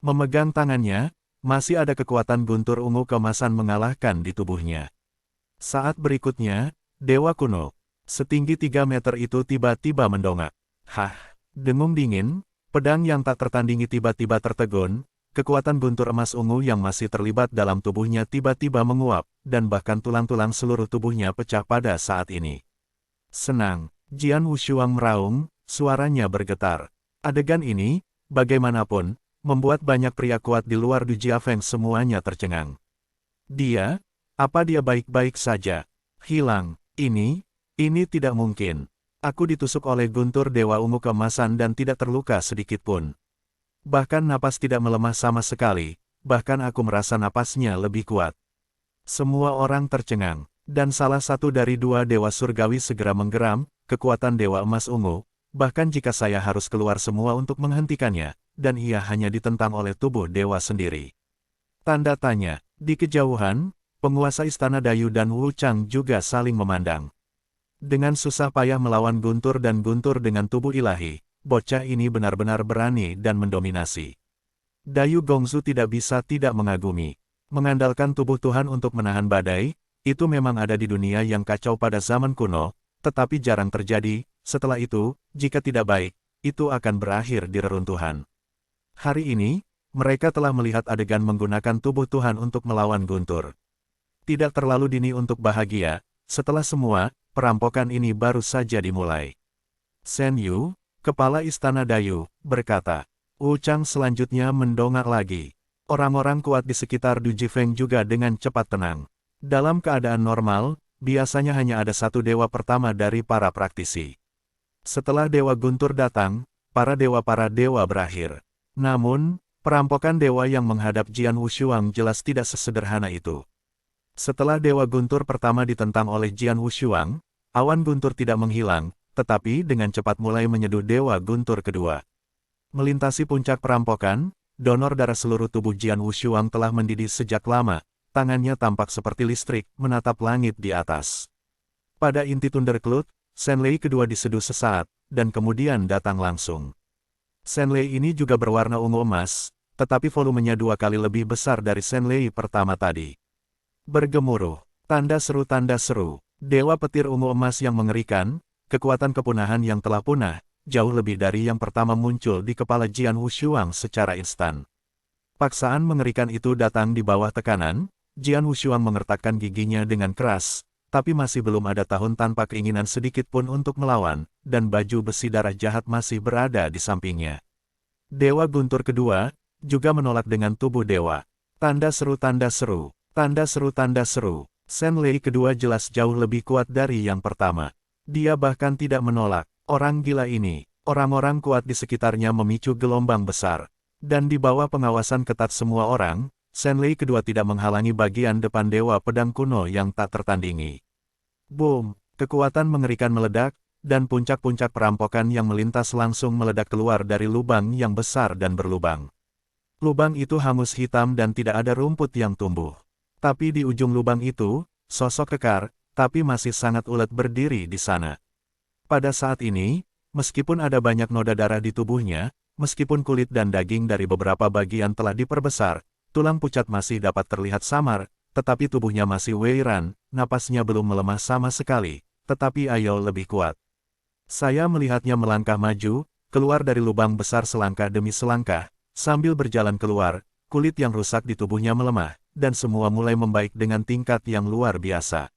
Memegang tangannya, masih ada kekuatan guntur ungu keemasan mengalahkan di tubuhnya. Saat berikutnya, dewa kuno, setinggi 3 meter itu tiba-tiba mendongak. Hah, dengung dingin, pedang yang tak tertandingi tiba-tiba tertegun, kekuatan guntur emas ungu yang masih terlibat dalam tubuhnya tiba-tiba menguap, dan bahkan tulang-tulang seluruh tubuhnya pecah pada saat ini. Senang, Jian Wushuang meraung, suaranya bergetar. Adegan ini, bagaimanapun, membuat banyak pria kuat di luar Du Jiafeng semuanya tercengang. Apa dia baik-baik saja? Hilang, ini tidak mungkin. Aku ditusuk oleh guntur Dewa Ungu keemasan dan tidak terluka sedikit pun. Bahkan napas tidak melemah sama sekali, bahkan aku merasa napasnya lebih kuat. Semua orang tercengang, dan salah satu dari dua Dewa Surgawi segera menggeram, kekuatan Dewa Emas Ungu, bahkan jika saya harus keluar semua untuk menghentikannya, dan ia hanya ditentang oleh tubuh dewa sendiri. Tanda tanya, di kejauhan, penguasa Istana Dayu dan Wu Chang juga saling memandang. Dengan susah payah melawan guntur dan guntur dengan tubuh ilahi, bocah ini benar-benar berani dan mendominasi. Dayu Gongzu tidak bisa tidak mengagumi. Mengandalkan tubuh Tuhan untuk menahan badai, itu memang ada di dunia yang kacau pada zaman kuno, tetapi jarang terjadi. Setelah itu, jika tidak baik, itu akan berakhir di reruntuhan. Hari ini, mereka telah melihat adegan menggunakan tubuh Tuhan untuk melawan guntur. Tidak terlalu dini untuk bahagia, setelah semua, perampokan ini baru saja dimulai. Shen Yu, kepala Istana Dayu, berkata. Wu Chang selanjutnya mendongak lagi. Orang-orang kuat di sekitar Du Jifeng juga dengan cepat tenang. Dalam keadaan normal, biasanya hanya ada satu dewa pertama dari para praktisi. Setelah Dewa Guntur datang, para dewa berakhir. Namun, perampokan dewa yang menghadap Jian Wushuang jelas tidak sesederhana itu. Setelah Dewa Guntur pertama ditentang oleh Jian Wushuang, awan guntur tidak menghilang, tetapi dengan cepat mulai menyeduh Dewa Guntur kedua. Melintasi puncak perampokan, donor darah seluruh tubuh Jian Wushuang telah mendidih sejak lama, tangannya tampak seperti listrik, menatap langit di atas. Pada inti Thundercloud, Shenlei kedua diseduh sesaat, dan kemudian datang langsung. Shenlei ini juga berwarna ungu emas, tetapi volumenya 2 kali lebih besar dari Shenlei pertama tadi. Bergemuruh, tanda seru, dewa petir ungu emas yang mengerikan, kekuatan kepunahan yang telah punah, jauh lebih dari yang pertama muncul di kepala Jian Wushuang secara instan. Paksaan mengerikan itu datang di bawah tekanan, Jian Wushuang mengertakkan giginya dengan keras, tapi masih belum ada tahun tanpa keinginan sedikit pun untuk melawan, dan baju besi darah jahat masih berada di sampingnya. Dewa Guntur kedua, juga menolak dengan tubuh dewa. Tanda seru. Shenlei kedua jelas jauh lebih kuat dari yang pertama. Dia bahkan tidak menolak. Orang gila ini, orang-orang kuat di sekitarnya memicu gelombang besar. Dan di bawah pengawasan ketat semua orang, Shenlei kedua tidak menghalangi bagian depan dewa pedang kuno yang tak tertandingi. Boom! Kekuatan mengerikan meledak, dan puncak-puncak perampokan yang melintas langsung meledak keluar dari lubang yang besar dan berlubang. Lubang itu hangus hitam dan tidak ada rumput yang tumbuh. Tapi di ujung lubang itu, sosok kekar, tapi masih sangat ulet berdiri di sana. Pada saat ini, meskipun ada banyak noda darah di tubuhnya, Meskipun kulit dan daging dari beberapa bagian telah diperbesar, tulang pucat masih dapat terlihat samar, tetapi tubuhnya masih Weiran, napasnya belum melemah sama sekali, tetapi Ayol lebih kuat. Saya melihatnya melangkah maju, keluar dari lubang besar selangkah demi selangkah, sambil berjalan keluar, kulit yang rusak di tubuhnya melemah, dan semua mulai membaik dengan tingkat yang luar biasa.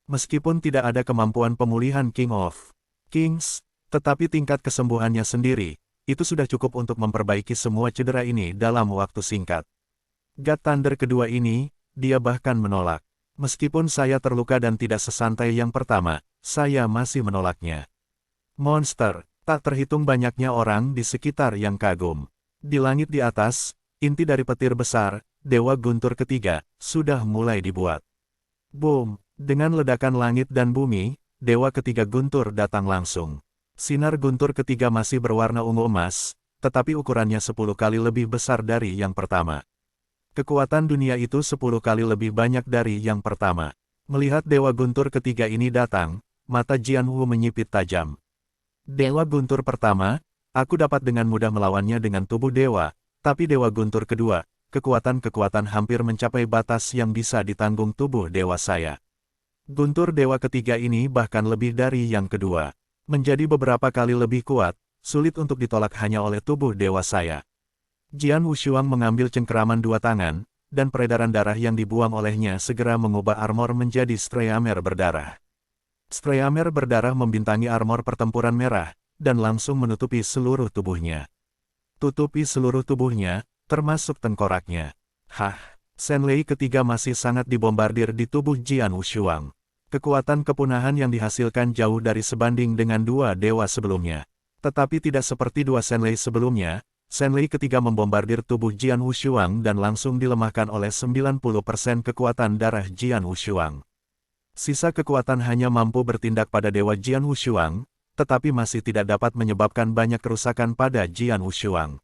Meskipun tidak ada kemampuan pemulihan King of Kings, tetapi tingkat kesembuhannya sendiri, itu sudah cukup untuk memperbaiki semua cedera ini dalam waktu singkat. God Thunder kedua ini, dia bahkan menolak. Meskipun saya terluka dan tidak sesantai yang pertama, saya masih menolaknya. Monster, tak terhitung banyaknya orang di sekitar yang kagum. Di langit di atas, inti dari petir besar, Dewa Guntur ketiga, sudah mulai dibuat. Boom! Dengan ledakan langit dan bumi, Dewa ketiga Guntur datang langsung. Sinar guntur ketiga masih berwarna ungu emas, tetapi ukurannya 10 kali lebih besar dari yang pertama. Kekuatan dunia itu 10 kali lebih banyak dari yang pertama. Melihat Dewa Guntur ketiga ini datang, mata Jian Wu menyipit tajam. Dewa Guntur pertama, aku dapat dengan mudah melawannya dengan tubuh dewa, tapi Dewa Guntur kedua, kekuatan-kekuatan hampir mencapai batas yang bisa ditanggung tubuh dewa saya. Guntur Dewa ketiga ini bahkan lebih dari yang kedua. Menjadi beberapa kali lebih kuat, sulit untuk ditolak hanya oleh tubuh dewa saya. Jian Wushuang mengambil cengkeraman dua tangan, dan peredaran darah yang dibuang olehnya segera mengubah armor menjadi streamer berdarah. Streamer berdarah membintangi armor pertempuran merah, dan langsung menutupi seluruh tubuhnya. Tutupi seluruh tubuhnya, termasuk tengkoraknya. Hah, Senlei ketiga masih sangat dibombardir di tubuh Jian Wushuang. Kekuatan kepunahan yang dihasilkan jauh dari sebanding dengan dua dewa sebelumnya. Tetapi tidak seperti dua Senlei sebelumnya, Senlei ketiga membombardir tubuh Jian Wushuang dan langsung dilemahkan oleh 90% kekuatan darah Jian Wushuang. Sisa kekuatan hanya mampu bertindak pada dewa Jian Wushuang, tetapi masih tidak dapat menyebabkan banyak kerusakan pada Jian Wushuang.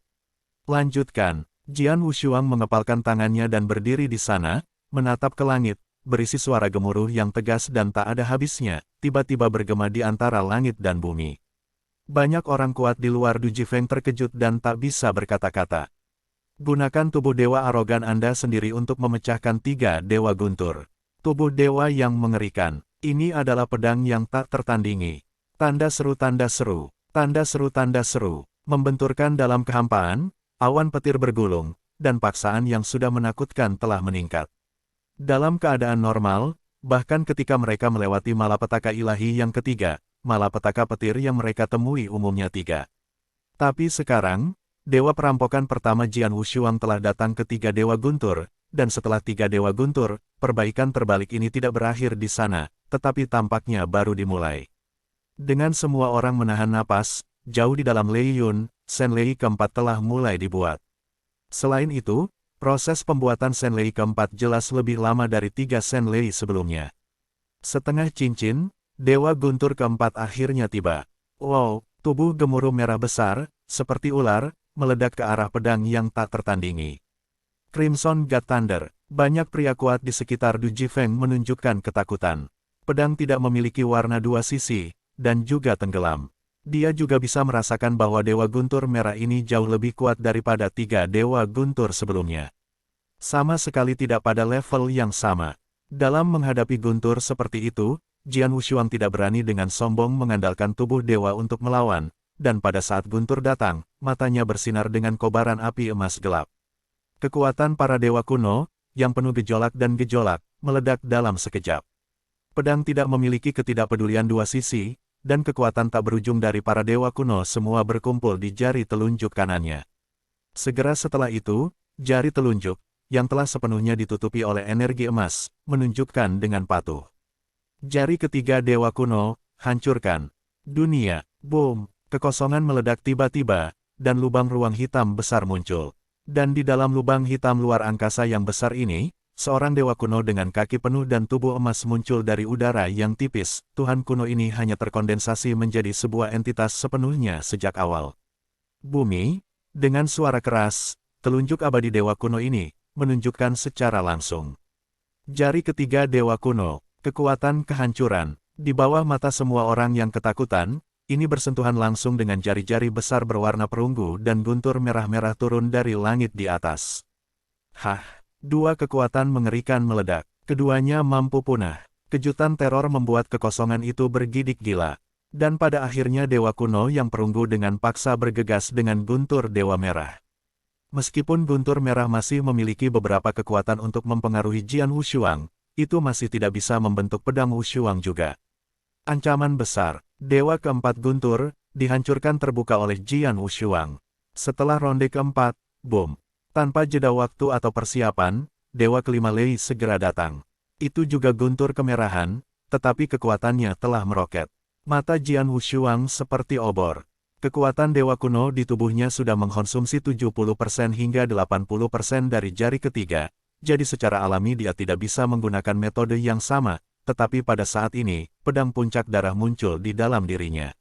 Lanjutkan, Jian Wushuang mengepalkan tangannya dan berdiri di sana, menatap ke langit, berisi suara gemuruh yang tegas dan tak ada habisnya, tiba-tiba bergema di antara langit dan bumi. Banyak orang kuat di luar Du Jifeng terkejut dan tak bisa berkata-kata. Gunakan tubuh dewa arogan Anda sendiri untuk memecahkan tiga dewa guntur. Tubuh dewa yang mengerikan. Ini adalah pedang yang tak tertandingi. Tanda seru, tanda seru. Tanda seru, tanda seru. Membenturkan dalam kehampaan, awan petir bergulung, dan paksaan yang sudah menakutkan telah meningkat. Dalam keadaan normal, bahkan ketika mereka melewati malapetaka ilahi yang ketiga, malapetaka petir yang mereka temui umumnya 3. Tapi sekarang, dewa perampokan pertama Jian Wushuang telah datang ke 3 dewa guntur, dan setelah 3 dewa guntur, perbaikan terbalik ini tidak berakhir di sana, tetapi tampaknya baru dimulai. Dengan semua orang menahan napas, jauh di dalam Lei Yun, Senlei keempat telah mulai dibuat. Selain itu, proses pembuatan Senlei keempat jelas lebih lama dari 3 Senlei sebelumnya. Setengah cincin, Dewa Guntur keempat akhirnya tiba. Wow, tubuh gemuruh merah besar, seperti ular, meledak ke arah pedang yang tak tertandingi. Crimson God Thunder, banyak pria kuat di sekitar Du Jifeng menunjukkan ketakutan. Pedang tidak memiliki warna dua sisi, dan juga tenggelam. Dia juga bisa merasakan bahwa Dewa Guntur merah ini jauh lebih kuat daripada 3 Dewa Guntur sebelumnya. Sama sekali tidak pada level yang sama. Dalam menghadapi Guntur seperti itu, Jian Wushuang tidak berani dengan sombong mengandalkan tubuh dewa untuk melawan, dan pada saat Guntur datang, matanya bersinar dengan kobaran api emas gelap. Kekuatan para dewa kuno, yang penuh gejolak dan gejolak, meledak dalam sekejap. Pedang tidak memiliki ketidakpedulian dua sisi, dan kekuatan tak berujung dari para dewa kuno semua berkumpul di jari telunjuk kanannya. Segera setelah itu, jari telunjuk, yang telah sepenuhnya ditutupi oleh energi emas, menunjukkan dengan patuh. Jari ketiga dewa kuno, hancurkan. Dunia, boom, kekosongan meledak tiba-tiba, dan lubang ruang hitam besar muncul. Dan di dalam lubang hitam luar angkasa yang besar ini, seorang dewa kuno dengan kaki penuh dan tubuh emas muncul dari udara yang tipis. Tuhan kuno ini hanya terkondensasi menjadi sebuah entitas sepenuhnya sejak awal. Bumi, dengan suara keras, telunjuk abadi dewa kuno ini, menunjukkan secara langsung. Jari ketiga dewa kuno, kekuatan kehancuran, di bawah mata semua orang yang ketakutan, ini bersentuhan langsung dengan jari-jari besar berwarna perunggu dan guntur merah-merah turun dari langit di atas. Hah! Dua kekuatan mengerikan meledak. Keduanya mampu punah. Kejutan teror membuat kekosongan itu bergidik gila. Dan pada akhirnya Dewa Kuno yang perunggu dengan paksa bergegas dengan guntur Dewa Merah. Meskipun guntur merah masih memiliki beberapa kekuatan untuk mempengaruhi Jian Wushuang, itu masih tidak bisa membentuk pedang Wushuang juga. Ancaman besar. Dewa keempat guntur, dihancurkan terbuka oleh Jian Wushuang. Setelah ronde keempat, boom. Tanpa jeda waktu atau persiapan, Dewa kelima Lei segera datang. Itu juga guntur kemerahan, tetapi kekuatannya telah meroket. Mata Jian Wushuang seperti obor. Kekuatan Dewa Kuno di tubuhnya sudah mengkonsumsi 70% hingga 80% dari jari ketiga, jadi secara alami dia tidak bisa menggunakan metode yang sama. Tetapi pada saat ini, pedang puncak darah muncul di dalam dirinya.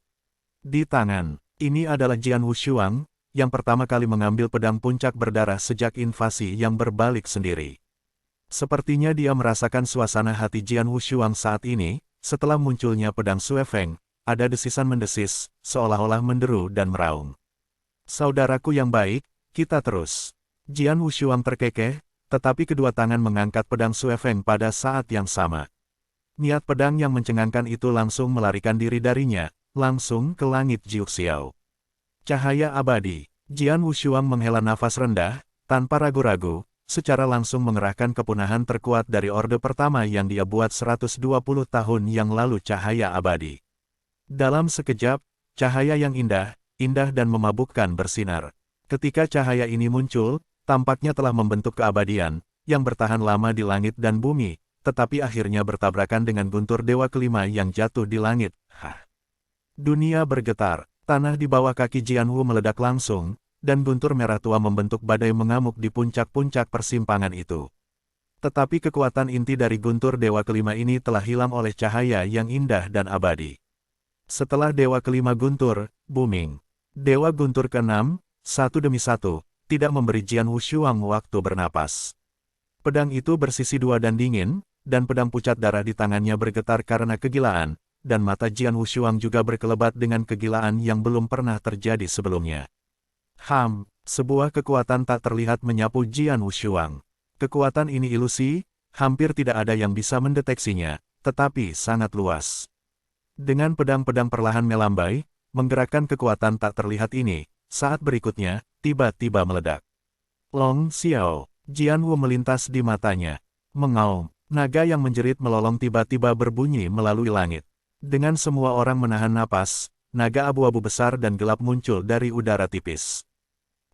Di tangan, ini adalah Jian Wushuang, yang pertama kali mengambil pedang puncak berdarah sejak invasi yang berbalik sendiri. Sepertinya dia merasakan suasana hati Jian Wushuang saat ini, setelah munculnya pedang Suefeng, ada desisan mendesis, seolah-olah menderu dan meraung. Saudaraku yang baik, kita terus. Jian Wushuang terkekeh, tetapi kedua tangan mengangkat pedang Suefeng pada saat yang sama. Niat pedang yang mencengangkan itu langsung melarikan diri darinya, langsung ke langit Jiuxiao. Cahaya abadi. Jian Wushuang menghela nafas rendah, tanpa ragu-ragu, secara langsung mengerahkan kepunahan terkuat dari orde pertama yang dia buat 120 tahun yang lalu cahaya abadi. Dalam sekejap, cahaya yang indah dan memabukkan bersinar. Ketika cahaya ini muncul, tampaknya telah membentuk keabadian, yang bertahan lama di langit dan bumi, tetapi akhirnya bertabrakan dengan guntur Dewa kelima yang jatuh di langit. Dunia bergetar, tanah di bawah kaki Jianwu meledak langsung, dan guntur merah tua membentuk badai mengamuk di puncak-puncak persimpangan itu. Tetapi kekuatan inti dari guntur Dewa kelima ini telah hilang oleh cahaya yang indah dan abadi. Setelah Dewa kelima guntur, booming. Dewa guntur keenam, satu demi satu, tidak memberi Jian Wushuang waktu bernapas. Pedang itu bersisi dua dan dingin, dan pedang pucat darah di tangannya bergetar karena kegilaan, dan mata Jian Wushuang juga berkelebat dengan kegilaan yang belum pernah terjadi sebelumnya. Sebuah kekuatan tak terlihat menyapu Jian Wushuang. Kekuatan ini ilusi, hampir tidak ada yang bisa mendeteksinya, tetapi sangat luas. Dengan pedang-pedang perlahan melambai, menggerakkan kekuatan tak terlihat ini, saat berikutnya, tiba-tiba meledak. Long Xiao, Jian Wu melintas di matanya. Mengaum. Naga yang menjerit melolong tiba-tiba berbunyi melalui langit. Dengan semua orang menahan napas, naga abu-abu besar dan gelap muncul dari udara tipis.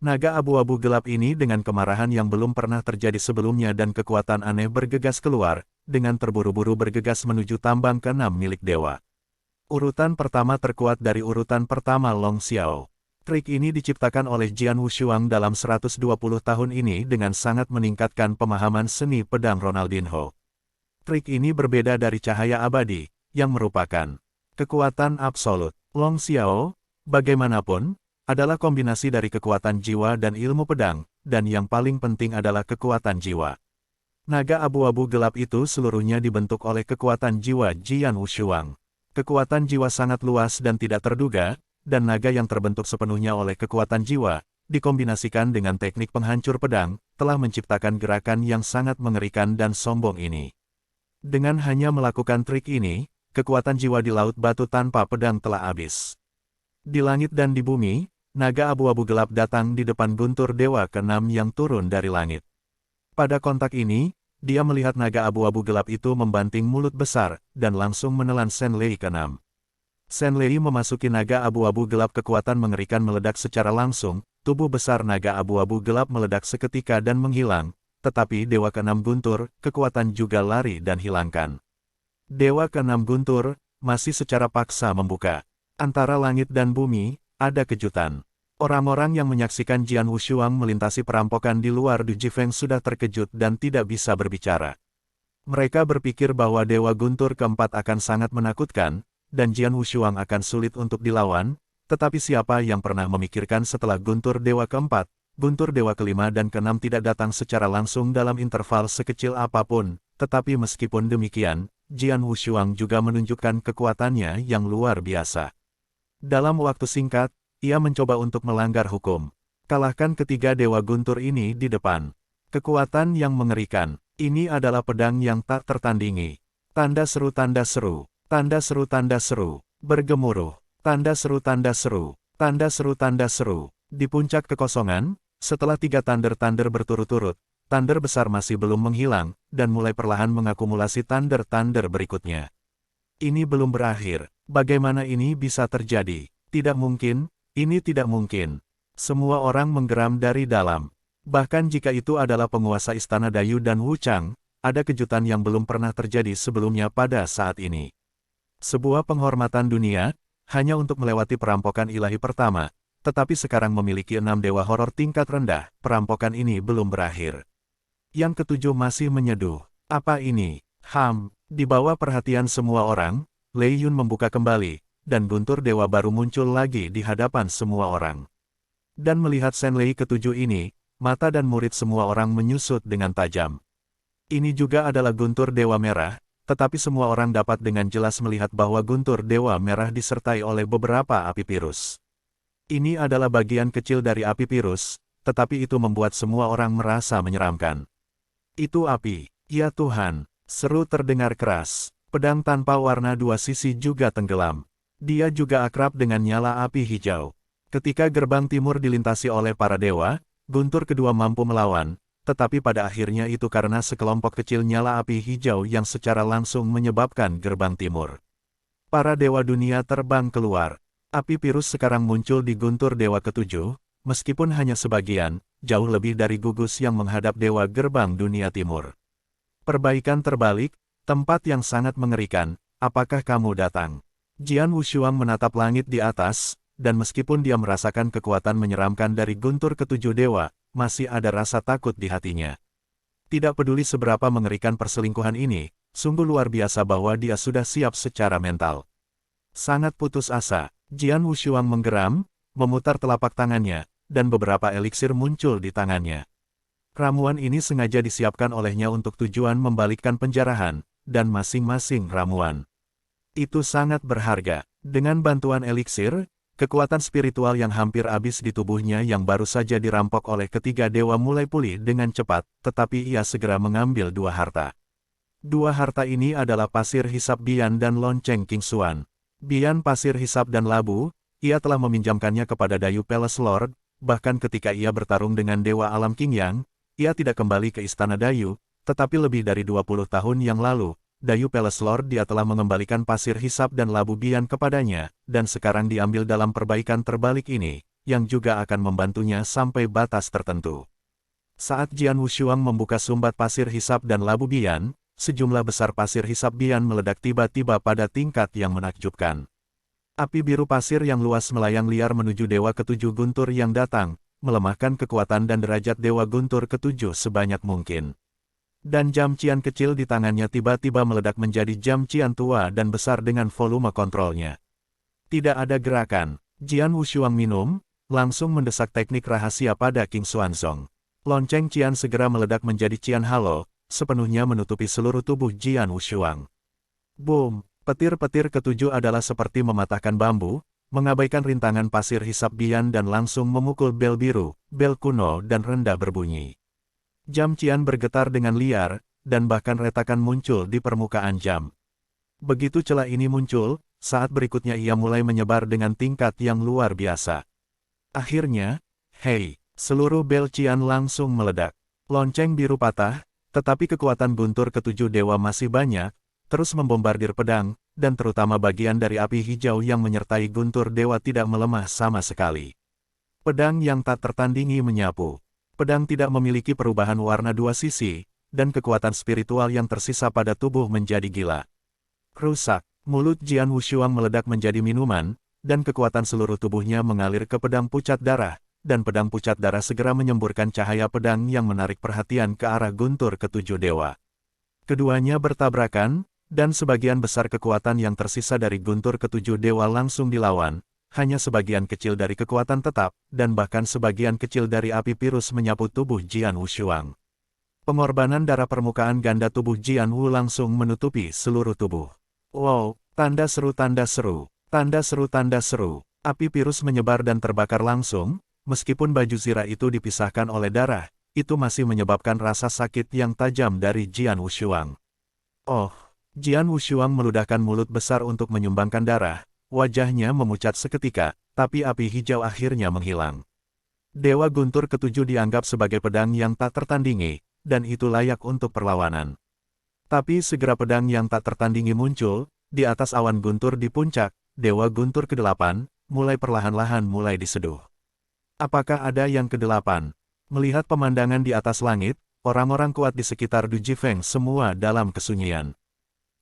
Naga abu-abu gelap ini dengan kemarahan yang belum pernah terjadi sebelumnya dan kekuatan aneh bergegas keluar, dengan terburu-buru bergegas menuju tambang keenam milik dewa. Urutan pertama terkuat dari urutan pertama Long Xiao. Trik ini diciptakan oleh Jian Wushuang dalam 120 tahun ini dengan sangat meningkatkan pemahaman seni pedang Ronaldinho. Trik ini berbeda dari cahaya abadi, yang merupakan kekuatan absolut. Long Xiao, bagaimanapun, adalah kombinasi dari kekuatan jiwa dan ilmu pedang, dan yang paling penting adalah kekuatan jiwa. Naga abu-abu gelap itu seluruhnya dibentuk oleh kekuatan jiwa Jian Wushuang. Kekuatan jiwa sangat luas dan tidak terduga, dan naga yang terbentuk sepenuhnya oleh kekuatan jiwa, dikombinasikan dengan teknik penghancur pedang, telah menciptakan gerakan yang sangat mengerikan dan sombong ini. Dengan hanya melakukan trik ini, kekuatan jiwa di laut batu tanpa pedang telah habis. Di langit dan di bumi, naga abu-abu gelap datang di depan guntur Dewa keenam yang turun dari langit. Pada kontak ini, dia melihat naga abu-abu gelap itu membanting mulut besar, dan langsung menelan Shen Lei keenam. Shen Lei memasuki naga abu-abu gelap, kekuatan mengerikan meledak secara langsung, tubuh besar naga abu-abu gelap meledak seketika dan menghilang, tetapi Dewa keenam guntur, kekuatan juga lari dan hilangkan. Dewa keenam guntur, masih secara paksa membuka. Antara langit dan bumi, ada kejutan. Orang-orang yang menyaksikan Jian Wushuang melintasi perampokan di luar Du Jifeng sudah terkejut dan tidak bisa berbicara. Mereka berpikir bahwa Dewa guntur keempat akan sangat menakutkan, dan Jian Wushuang akan sulit untuk dilawan, tetapi siapa yang pernah memikirkan setelah guntur Dewa keempat, guntur Dewa kelima dan keenam tidak datang secara langsung dalam interval sekecil apapun, tetapi meskipun demikian, Jian Wushuang juga menunjukkan kekuatannya yang luar biasa. Dalam waktu singkat, ia mencoba untuk melanggar hukum. Kalahkan ketiga dewa guntur ini di depan. Kekuatan yang mengerikan. Ini adalah pedang yang tak tertandingi. Tanda seru, tanda seru. Tanda seru, tanda seru. Bergemuruh. Tanda seru, tanda seru. Tanda seru, tanda seru. Di puncak kekosongan, setelah 3 thunder-thunder berturut-turut, thunder besar masih belum menghilang, dan mulai perlahan mengakumulasi thunder-thunder berikutnya. Ini belum berakhir. Bagaimana ini bisa terjadi? Tidak mungkin, ini tidak mungkin. Semua orang menggeram dari dalam. Bahkan jika itu adalah penguasa Istana Dayu dan Wuchang, ada kejutan yang belum pernah terjadi sebelumnya pada saat ini. Sebuah penghormatan dunia, hanya untuk melewati perampokan ilahi pertama, tetapi sekarang memiliki 6 dewa horor tingkat rendah, perampokan ini belum berakhir. Yang ketujuh masih menyeduh. Apa ini? Di bawah perhatian semua orang, Lei Yun membuka kembali, dan guntur dewa baru muncul lagi di hadapan semua orang. Dan melihat Shen Lei ketujuh ini, mata dan murid semua orang menyusut dengan tajam. Ini juga adalah guntur dewa merah, tetapi semua orang dapat dengan jelas melihat bahwa guntur dewa merah disertai oleh beberapa api virus. Ini adalah bagian kecil dari api virus, tetapi itu membuat semua orang merasa menyeramkan. Itu api, ya Tuhan, seru terdengar keras. Pedang tanpa warna 2 sisi juga tenggelam. Dia juga akrab dengan nyala api hijau. Ketika gerbang timur dilintasi oleh para dewa, guntur kedua mampu melawan, tetapi pada akhirnya itu karena sekelompok kecil nyala api hijau yang secara langsung menyebabkan gerbang timur. Para dewa dunia terbang keluar. Api virus sekarang muncul di guntur dewa ketujuh, meskipun hanya sebagian, jauh lebih dari gugus yang menghadap dewa gerbang dunia timur. Perbaikan terbalik, tempat yang sangat mengerikan, apakah kamu datang? Jian Wushuang menatap langit di atas, dan meskipun dia merasakan kekuatan menyeramkan dari guntur ketujuh dewa, masih ada rasa takut di hatinya. Tidak peduli seberapa mengerikan perselingkuhan ini, sungguh luar biasa bahwa dia sudah siap secara mental. Sangat putus asa, Jian Wushuang menggeram, memutar telapak tangannya, dan beberapa eliksir muncul di tangannya. Ramuan ini sengaja disiapkan olehnya untuk tujuan membalikkan penjarahan, dan masing-masing ramuan itu sangat berharga. Dengan bantuan eliksir, kekuatan spiritual yang hampir habis di tubuhnya yang baru saja dirampok oleh ketiga dewa mulai pulih dengan cepat, tetapi ia segera mengambil 2 harta. 2 harta ini adalah pasir hisap Bian dan lonceng King Xuan. Bian pasir hisap dan labu, ia telah meminjamkannya kepada Dayu Palace Lord, bahkan ketika ia bertarung dengan Dewa Alam King Yang, ia tidak kembali ke Istana Dayu, tetapi lebih dari 20 tahun yang lalu, Dayu Palace Lord dia telah mengembalikan pasir hisap dan labu Bian kepadanya, dan sekarang diambil dalam perbaikan terbalik ini, yang juga akan membantunya sampai batas tertentu. Saat Jian Wushuang membuka sumbat pasir hisap dan labu Bian, sejumlah besar pasir hisap Bian meledak tiba-tiba pada tingkat yang menakjubkan. Api biru pasir yang luas melayang liar menuju dewa ketujuh guntur yang datang, melemahkan kekuatan dan derajat dewa guntur ketujuh sebanyak mungkin. Dan jam cian kecil di tangannya tiba-tiba meledak menjadi jam cian tua dan besar dengan volume kontrolnya. Tidak ada gerakan. Jian Wushuang minum, langsung mendesak teknik rahasia pada King Xuanzong. Lonceng cian segera meledak menjadi cian halo, sepenuhnya menutupi seluruh tubuh Jian Wushuang. Boom! Petir-petir ketujuh adalah seperti mematahkan bambu, mengabaikan rintangan pasir hisap Bian dan langsung memukul bel biru, bel kuno dan rendah berbunyi. Jam cian bergetar dengan liar, dan bahkan retakan muncul di permukaan jam. Begitu celah ini muncul, saat berikutnya ia mulai menyebar dengan tingkat yang luar biasa. Akhirnya, seluruh bel cian langsung meledak. Lonceng biru patah, tetapi kekuatan guntur ketujuh dewa masih banyak, terus membombardir pedang, dan terutama bagian dari api hijau yang menyertai guntur dewa tidak melemah sama sekali. Pedang yang tak tertandingi menyapu. Pedang tidak memiliki perubahan warna 2 sisi, dan kekuatan spiritual yang tersisa pada tubuh menjadi gila. Rusak, mulut Jian Wushuang meledak menjadi minuman, dan kekuatan seluruh tubuhnya mengalir ke pedang pucat darah, dan pedang pucat darah segera menyemburkan cahaya pedang yang menarik perhatian ke arah guntur ketujuh dewa. Keduanya bertabrakan, dan sebagian besar kekuatan yang tersisa dari guntur ketujuh dewa langsung dilawan. Hanya sebagian kecil dari kekuatan tetap, dan bahkan sebagian kecil dari api virus menyapu tubuh Jian Wushuang. Pengorbanan darah permukaan ganda tubuh Jian Wu langsung menutupi seluruh tubuh. Wow, tanda seru, tanda seru, tanda seru, tanda seru. Api virus menyebar dan terbakar langsung, meskipun baju zirah itu dipisahkan oleh darah, itu masih menyebabkan rasa sakit yang tajam dari Jian Wushuang. Oh, Jian Wushuang meludahkan mulut besar untuk menyumbangkan darah, wajahnya memucat seketika, tapi api hijau akhirnya menghilang. Dewa Guntur ketujuh dianggap sebagai pedang yang tak tertandingi, dan itu layak untuk perlawanan. Tapi segera pedang yang tak tertandingi muncul, di atas awan guntur di puncak, Dewa Guntur ke-8, mulai perlahan-lahan mulai diseduh. Apakah ada yang ke-8? Melihat pemandangan di atas langit, orang-orang kuat di sekitar Du Jifeng semua dalam kesunyian.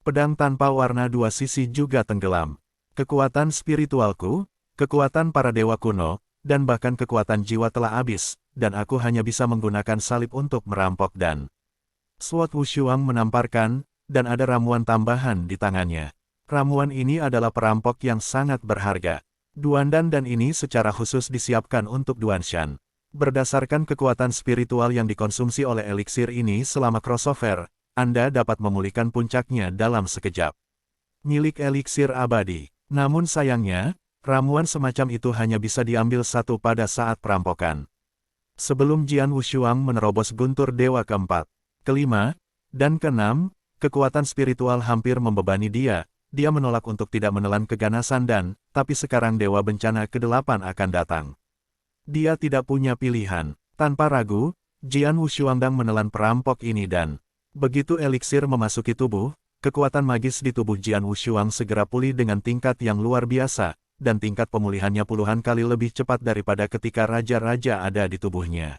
Pedang tanpa warna dua sisi juga tenggelam. Kekuatan spiritualku, kekuatan para dewa kuno, dan bahkan kekuatan jiwa telah habis, dan aku hanya bisa menggunakan salib untuk merampok dan... Sword Wushuang menamparkan, dan ada ramuan tambahan di tangannya. Ramuan ini adalah perampok yang sangat berharga. Duandan dan ini secara khusus disiapkan untuk Duanshan. Berdasarkan kekuatan spiritual yang dikonsumsi oleh eliksir ini selama crossover, Anda dapat memulihkan puncaknya dalam sekejap. Milik eliksir abadi. Namun sayangnya, ramuan semacam itu hanya bisa diambil satu pada saat perampokan. Sebelum Jian Wushuang menerobos guntur dewa keempat, kelima, dan keenam, kekuatan spiritual hampir membebani dia. Dia menolak untuk tidak menelan keganasan dan, tapi sekarang Dewa Bencana ke-8 akan datang. Dia tidak punya pilihan. Tanpa ragu, Jian Wushuang menelan perampok ini dan, begitu eliksir memasuki tubuh, kekuatan magis di tubuh Jian Wushuang segera pulih dengan tingkat yang luar biasa, dan tingkat pemulihannya puluhan kali lebih cepat daripada ketika raja-raja ada di tubuhnya.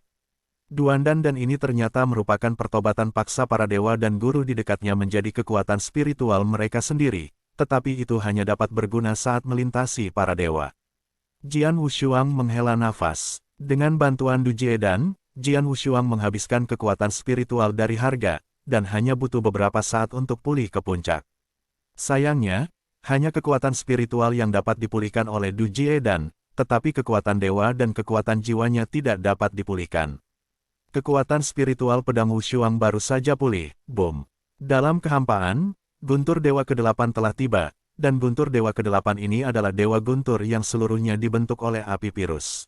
Duandan dan ini ternyata merupakan pertobatan paksa para dewa dan guru di dekatnya menjadi kekuatan spiritual mereka sendiri, tetapi itu hanya dapat berguna saat melintasi para dewa. Jian Wushuang menghela nafas. Dengan bantuan Du Jiedan, Jian Wushuang menghabiskan kekuatan spiritual dari harga, dan hanya butuh beberapa saat untuk pulih ke puncak. Sayangnya, hanya kekuatan spiritual yang dapat dipulihkan oleh Du Jiedan, tetapi kekuatan dewa dan kekuatan jiwanya tidak dapat dipulihkan. Kekuatan spiritual pedang Wushuang baru saja pulih, boom. Dalam kehampaan, guntur dewa ke-8 telah tiba, dan guntur dewa ke-8 ini adalah dewa guntur yang seluruhnya dibentuk oleh api virus.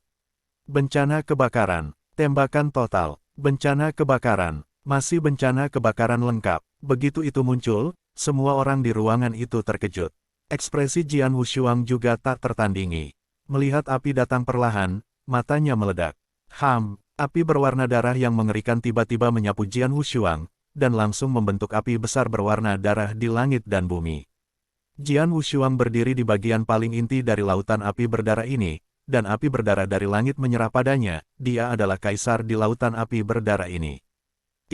Bencana kebakaran, tembakan total, bencana kebakaran, masih bencana kebakaran lengkap. Begitu itu muncul, semua orang di ruangan itu terkejut. Ekspresi Jian Wushuang juga tak tertandingi. Melihat api datang perlahan, matanya meledak. Api berwarna darah yang mengerikan tiba-tiba menyapu Jian Wushuang, dan langsung membentuk api besar berwarna darah di langit dan bumi. Jian Wushuang berdiri di bagian paling inti dari lautan api berdarah ini, dan api berdarah dari langit menyerah padanya. Dia adalah kaisar di lautan api berdarah ini.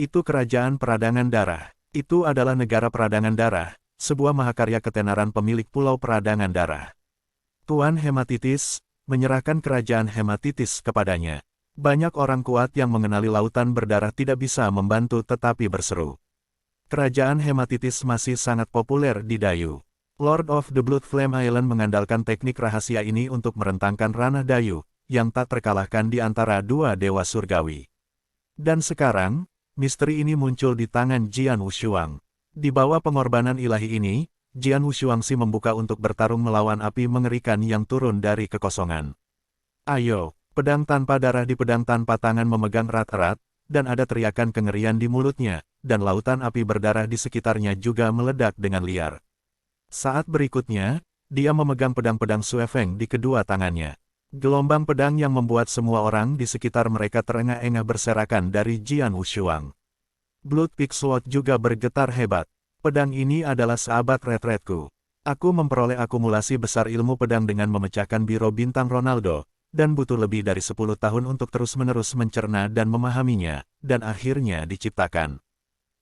Itu kerajaan peradangan darah. Itu adalah negara peradangan darah, sebuah mahakarya ketenaran pemilik pulau peradangan darah. Tuan Hematitis menyerahkan kerajaan Hematitis kepadanya. Banyak orang kuat yang mengenali lautan berdarah tidak bisa membantu tetapi berseru. Kerajaan Hematitis masih sangat populer di Dayu. Lord of the Blood Flame Island mengandalkan teknik rahasia ini untuk merentangkan ranah Dayu, yang tak terkalahkan di antara dua dewa surgawi. Dan sekarang, misteri ini muncul di tangan Jian Wushuang. Di bawah pengorbanan ilahi ini, Jian Wushuang membuka untuk bertarung melawan api mengerikan yang turun dari kekosongan. Ayo! Pedang tanpa darah di pedang tanpa tangan memegang erat-erat, dan ada teriakan kengerian di mulutnya, dan lautan api berdarah di sekitarnya juga meledak dengan liar. Saat berikutnya, dia memegang pedang-pedang Suefeng di kedua tangannya. Gelombang pedang yang membuat semua orang di sekitar mereka terengah-engah berserakan dari Jian Wushuang. Blood Peak Sword juga bergetar hebat. Pedang ini adalah sahabat retretku. Aku memperoleh akumulasi besar ilmu pedang dengan memecahkan biro bintang Ronaldo, dan butuh lebih dari 10 tahun untuk terus-menerus mencerna dan memahaminya, dan akhirnya diciptakan.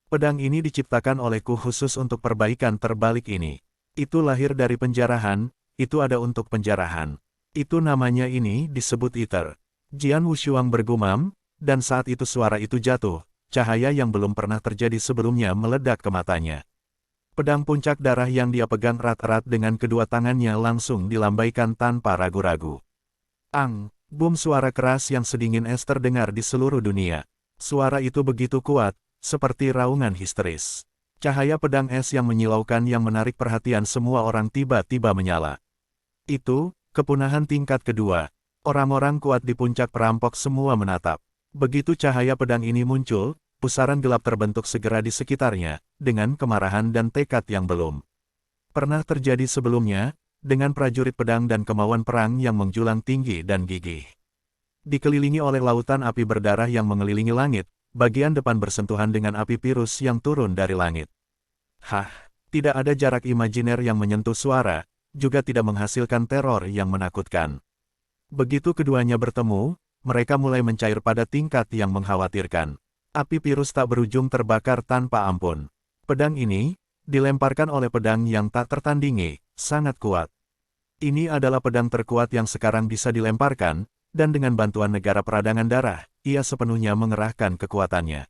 Pedang ini diciptakan olehku khusus untuk perbaikan terbalik ini. Itu lahir dari penjarahan, itu ada untuk penjarahan. Itu namanya ini disebut iter. Jian Wushuang bergumam, dan saat itu suara itu jatuh, cahaya yang belum pernah terjadi sebelumnya meledak ke matanya. Pedang puncak darah yang dia pegang erat-erat dengan kedua tangannya langsung dilambaikan tanpa ragu-ragu. Boom, suara keras yang sedingin es terdengar di seluruh dunia. Suara itu begitu kuat, seperti raungan histeris. Cahaya pedang es yang menyilaukan yang menarik perhatian semua orang tiba-tiba menyala. Itu, Kepunahan tingkat kedua. Orang-orang kuat di puncak perampok semua menatap. Begitu cahaya pedang ini muncul, pusaran gelap terbentuk segera di sekitarnya, dengan kemarahan dan tekad yang belum pernah terjadi sebelumnya, dengan prajurit pedang dan kemauan perang yang menjulang tinggi dan gigih. Dikelilingi oleh lautan api berdarah yang mengelilingi langit, bagian depan bersentuhan dengan api Pirus yang turun dari langit. Hah, tidak ada jarak imajiner yang menyentuh suara, juga tidak menghasilkan teror yang menakutkan. Begitu keduanya bertemu, mereka mulai mencair pada tingkat yang mengkhawatirkan. Api Pirus tak berujung terbakar tanpa ampun. Pedang ini, dilemparkan oleh pedang yang tak tertandingi, sangat kuat. Ini adalah pedang terkuat yang sekarang bisa dilemparkan, dan dengan bantuan negara peradangan darah, ia sepenuhnya mengerahkan kekuatannya.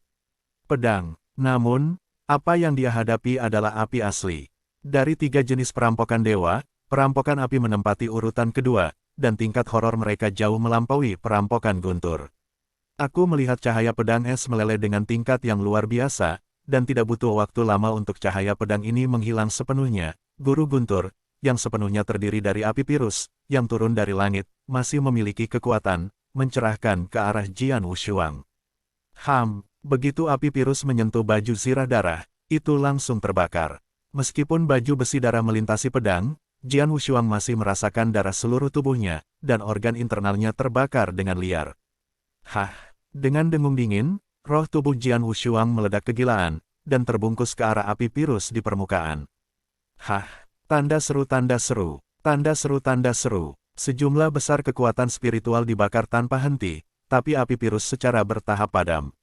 Pedang, namun, apa yang dia hadapi adalah api asli. Dari 3 jenis perampokan dewa, perampokan api menempati urutan kedua, dan tingkat horor mereka jauh melampaui perampokan guntur. Aku melihat cahaya pedang es meleleh dengan tingkat yang luar biasa, dan tidak butuh waktu lama untuk cahaya pedang ini menghilang sepenuhnya. Guru Guntur, yang sepenuhnya terdiri dari api Pirus, yang turun dari langit, masih memiliki kekuatan, mencerahkan ke arah Jian Wushuang. Begitu api Pirus menyentuh baju zirah darah, itu langsung terbakar. Meskipun baju besi darah melintasi pedang, Jian Wushuang masih merasakan darah seluruh tubuhnya, dan organ internalnya terbakar dengan liar. Dengan dengung dingin, roh tubuh Jian Wushuang meledak kegilaan, dan terbungkus ke arah api Pirus di permukaan. Tanda seru, tanda seru, tanda seru, tanda seru. Sejumlah besar kekuatan spiritual dibakar tanpa henti, tapi api Pirus secara bertahap padam.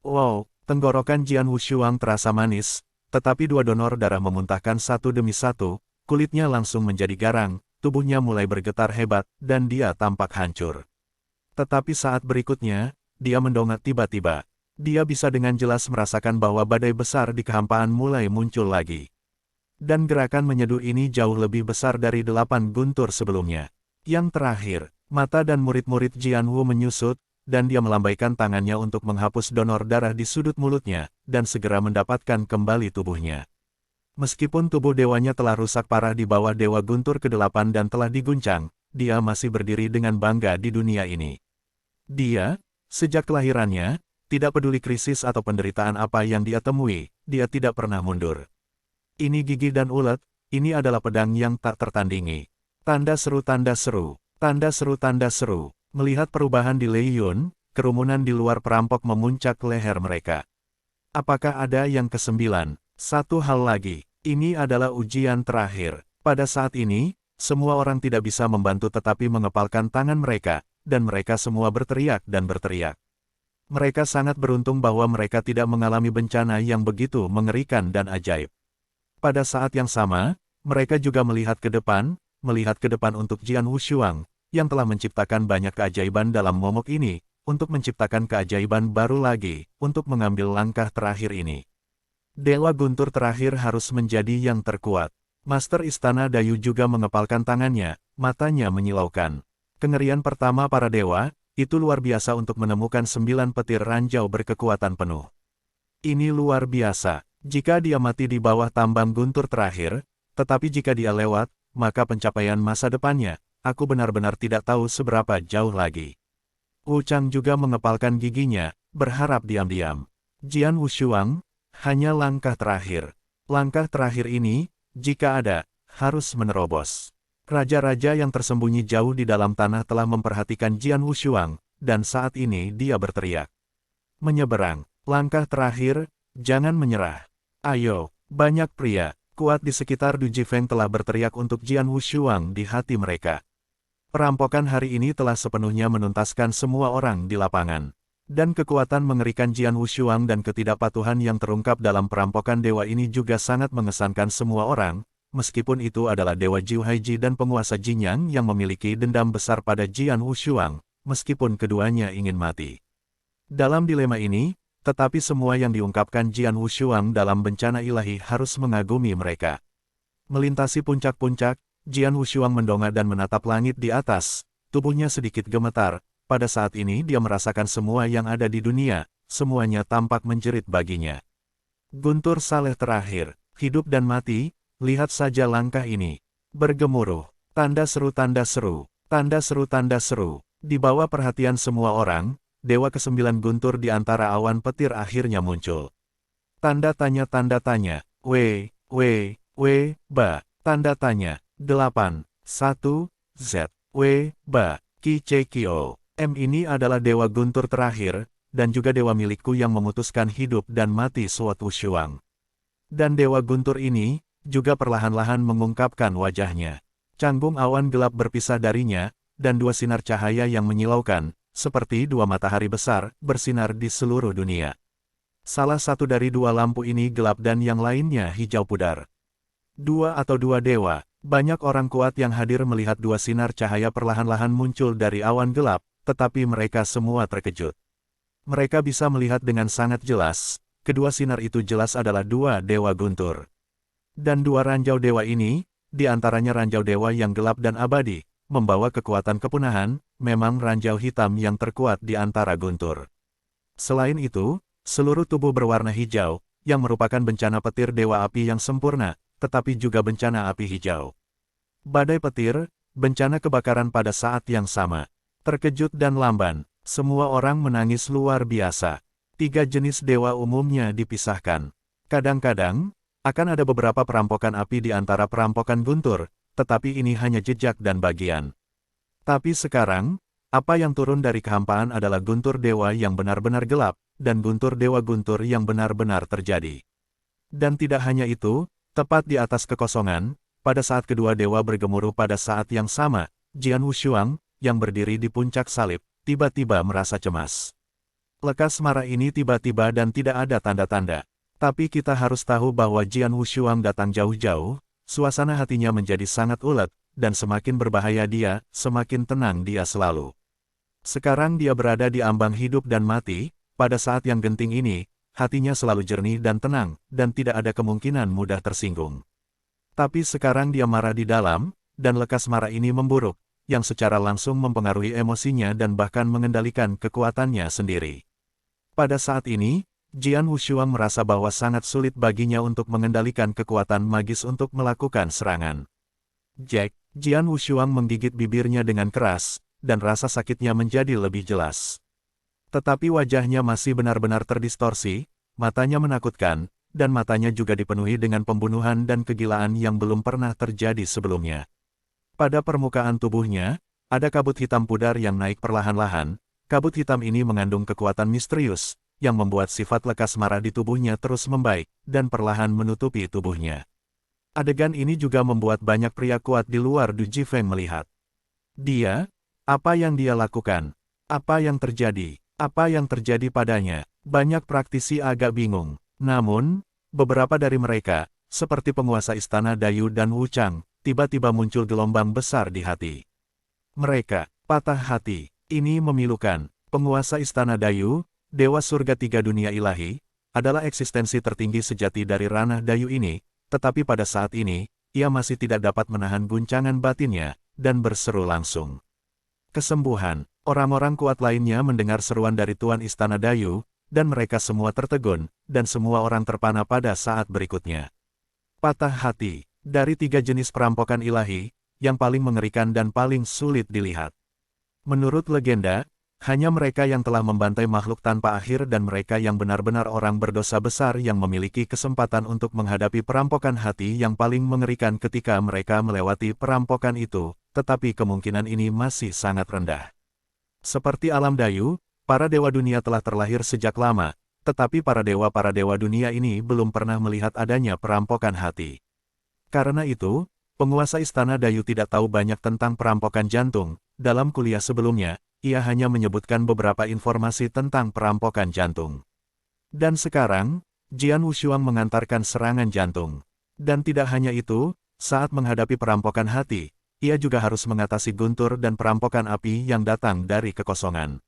Wow, tenggorokan Jian Wushuang terasa manis, tetapi 2 donor darah memuntahkan satu demi satu, kulitnya langsung menjadi garang, tubuhnya mulai bergetar hebat, dan dia tampak hancur. Tetapi saat berikutnya, dia mendongak tiba-tiba. Dia bisa dengan jelas merasakan bahwa badai besar di kehampaan mulai muncul lagi. Dan gerakan menyeduh ini jauh lebih besar dari 8 guntur sebelumnya. Yang terakhir, mata dan murid-murid Jian Wu menyusut, dan dia melambaikan tangannya untuk menghapus donor darah di sudut mulutnya, dan segera mendapatkan kembali tubuhnya. Meskipun tubuh dewanya telah rusak parah di bawah Dewa Guntur ke-8 dan telah diguncang, dia masih berdiri dengan bangga di dunia ini. Dia, sejak kelahirannya, tidak peduli krisis atau penderitaan apa yang dia temui, dia tidak pernah mundur. Ini gigih dan ulet, ini adalah pedang yang tak tertandingi. Tanda seru, tanda seru, tanda seru, tanda seru. Melihat perubahan di Lei Yun, kerumunan di luar perampok memuncak leher mereka. Apakah ada yang ke-9? Satu hal lagi, ini adalah ujian terakhir. Pada saat ini, semua orang tidak bisa membantu tetapi mengepalkan tangan mereka, dan mereka semua berteriak dan berteriak. Mereka sangat beruntung bahwa mereka tidak mengalami bencana yang begitu mengerikan dan ajaib. Pada saat yang sama, mereka juga melihat ke depan untuk Jian Wushuang, yang telah menciptakan banyak keajaiban dalam momok ini, untuk menciptakan keajaiban baru lagi, untuk mengambil langkah terakhir ini. Dewa Guntur terakhir harus menjadi yang terkuat. Master Istana Dayu juga mengepalkan tangannya, matanya menyilaukan. Kengerian pertama para dewa, itu luar biasa untuk menemukan 9 petir ranjau berkekuatan penuh. Ini luar biasa, jika dia mati di bawah tambang Guntur terakhir, tetapi jika dia lewat, maka pencapaian masa depannya, aku benar-benar tidak tahu seberapa jauh lagi. Wu Chang juga mengepalkan giginya, berharap diam-diam. Jian Wushuang, hanya langkah terakhir. Langkah terakhir ini, jika ada, harus menerobos. Raja-raja yang tersembunyi jauh di dalam tanah telah memperhatikan Jian Wushuang, dan saat ini dia berteriak. Menyeberang, langkah terakhir, jangan menyerah. Ayo, banyak pria kuat di sekitar Du Jifeng telah berteriak untuk Jian Wushuang di hati mereka. Perampokan hari ini telah sepenuhnya menuntaskan semua orang di lapangan. Dan kekuatan mengerikan Jian Wushuang dan ketidakpatuhan yang terungkap dalam perampokan dewa ini juga sangat mengesankan semua orang, meskipun itu adalah Dewa Jiu Haiji dan penguasa Jinyang yang memiliki dendam besar pada Jian Wushuang, meskipun keduanya ingin mati. Dalam dilema ini, tetapi semua yang diungkapkan Jian Wushuang dalam bencana ilahi harus mengagumi mereka. Melintasi puncak-puncak, Jian Wushuang mendongak dan menatap langit di atas, tubuhnya sedikit gemetar. Pada saat ini dia merasakan semua yang ada di dunia, semuanya tampak menjerit baginya. Guntur Saleh terakhir, hidup dan mati, lihat saja langkah ini. Bergemuruh, Tanda seru, tanda seru, tanda seru, tanda seru. Di bawah perhatian semua orang, Dewa ke-9 guntur di antara awan petir akhirnya muncul. Tanda tanya, ba, tanda tanya, 8, 1, Z, ba, Ki Kyo. Ini adalah Dewa Guntur terakhir, dan juga dewa milikku yang memutuskan hidup dan mati Sword Wushuang. Dan Dewa Guntur ini, juga perlahan-lahan mengungkapkan wajahnya. Canggung awan gelap berpisah darinya, dan dua sinar cahaya yang menyilaukan, seperti dua matahari besar, bersinar di seluruh dunia. Salah satu dari dua lampu ini gelap dan yang lainnya hijau pudar. Dua dewa, banyak orang kuat yang hadir melihat dua sinar cahaya perlahan-lahan muncul dari awan gelap, tetapi mereka semua terkejut. Mereka bisa melihat dengan sangat jelas, kedua sinar itu jelas adalah dua dewa guntur. Dan dua ranjau dewa ini, di antaranya ranjau dewa yang gelap dan abadi, membawa kekuatan kepunahan, memang ranjau hitam yang terkuat di antara guntur. Selain itu, seluruh tubuh berwarna hijau, yang merupakan bencana petir dewa api yang sempurna, tetapi juga bencana api hijau. Badai petir, bencana kebakaran pada saat yang sama. Terkejut dan lamban, semua orang menangis luar biasa. Tiga jenis dewa umumnya dipisahkan. Kadang-kadang, akan ada beberapa perampokan api di antara perampokan guntur, tetapi ini hanya jejak dan bagian. Tapi sekarang, apa yang turun dari kehampaan adalah guntur dewa yang benar-benar gelap, dan guntur dewa guntur yang benar-benar terjadi. Dan tidak hanya itu, tepat di atas kekosongan, pada saat kedua dewa bergemuruh pada saat yang sama, Jian Wushuang, yang berdiri di puncak salib, tiba-tiba merasa cemas. Lekas marah ini tiba-tiba dan tidak ada tanda-tanda. Tapi kita harus tahu bahwa Jian Wushuang datang jauh-jauh, suasana hatinya menjadi sangat ulet, dan semakin berbahaya dia, semakin tenang dia selalu. Sekarang dia berada di ambang hidup dan mati, pada saat yang genting ini, hatinya selalu jernih dan tenang, dan tidak ada kemungkinan mudah tersinggung. Tapi sekarang dia marah di dalam, dan lekas marah ini memburuk, yang secara langsung mempengaruhi emosinya dan bahkan mengendalikan kekuatannya sendiri. Pada saat ini, Jian Wushuang merasa bahwa sangat sulit baginya untuk mengendalikan kekuatan magis untuk melakukan serangan. Jian Wushuang menggigit bibirnya dengan keras, dan rasa sakitnya menjadi lebih jelas. Tetapi wajahnya masih benar-benar terdistorsi, matanya menakutkan, dan matanya juga dipenuhi dengan pembunuhan dan kegilaan yang belum pernah terjadi sebelumnya. Pada permukaan tubuhnya, ada kabut hitam pudar yang naik perlahan-lahan. Kabut hitam ini mengandung kekuatan misterius, yang membuat sifat lekas marah di tubuhnya terus membaik, dan perlahan menutupi tubuhnya. Adegan ini juga membuat banyak pria kuat di luar Du Jifeng melihat. Dia, apa yang dia lakukan? Apa yang terjadi? Apa yang terjadi padanya? Banyak praktisi agak bingung. Namun, beberapa dari mereka, seperti penguasa istana Dayu dan Wu Chang, tiba-tiba muncul gelombang besar di hati. Mereka, patah hati. Ini memilukan. Penguasa istana Dayu, Dewa Surga Tiga Dunia Ilahi, adalah eksistensi tertinggi sejati dari ranah Dayu ini, tetapi pada saat ini, ia masih tidak dapat menahan guncangan batinnya, dan berseru langsung. Kesembuhan, orang-orang kuat lainnya mendengar seruan dari Tuan Istana Dayu, dan mereka semua tertegun, dan semua orang terpana pada saat berikutnya. Patah hati, dari tiga jenis perampokan ilahi, yang paling mengerikan dan paling sulit dilihat. Menurut legenda, hanya mereka yang telah membantai makhluk tanpa akhir dan mereka yang benar-benar orang berdosa besar yang memiliki kesempatan untuk menghadapi perampokan hati yang paling mengerikan ketika mereka melewati perampokan itu, tetapi kemungkinan ini masih sangat rendah. Seperti alam Dayu, para dewa dunia telah terlahir sejak lama, tetapi para dewa dunia ini belum pernah melihat adanya perampokan hati. Karena itu, penguasa istana Dayu tidak tahu banyak tentang perampokan jantung. Dalam kuliah sebelumnya, ia hanya menyebutkan beberapa informasi tentang perampokan jantung. Dan sekarang, Jian Wushuang mengantarkan serangan jantung. Dan tidak hanya itu, saat menghadapi perampokan hati, ia juga harus mengatasi guntur dan perampokan api yang datang dari kekosongan.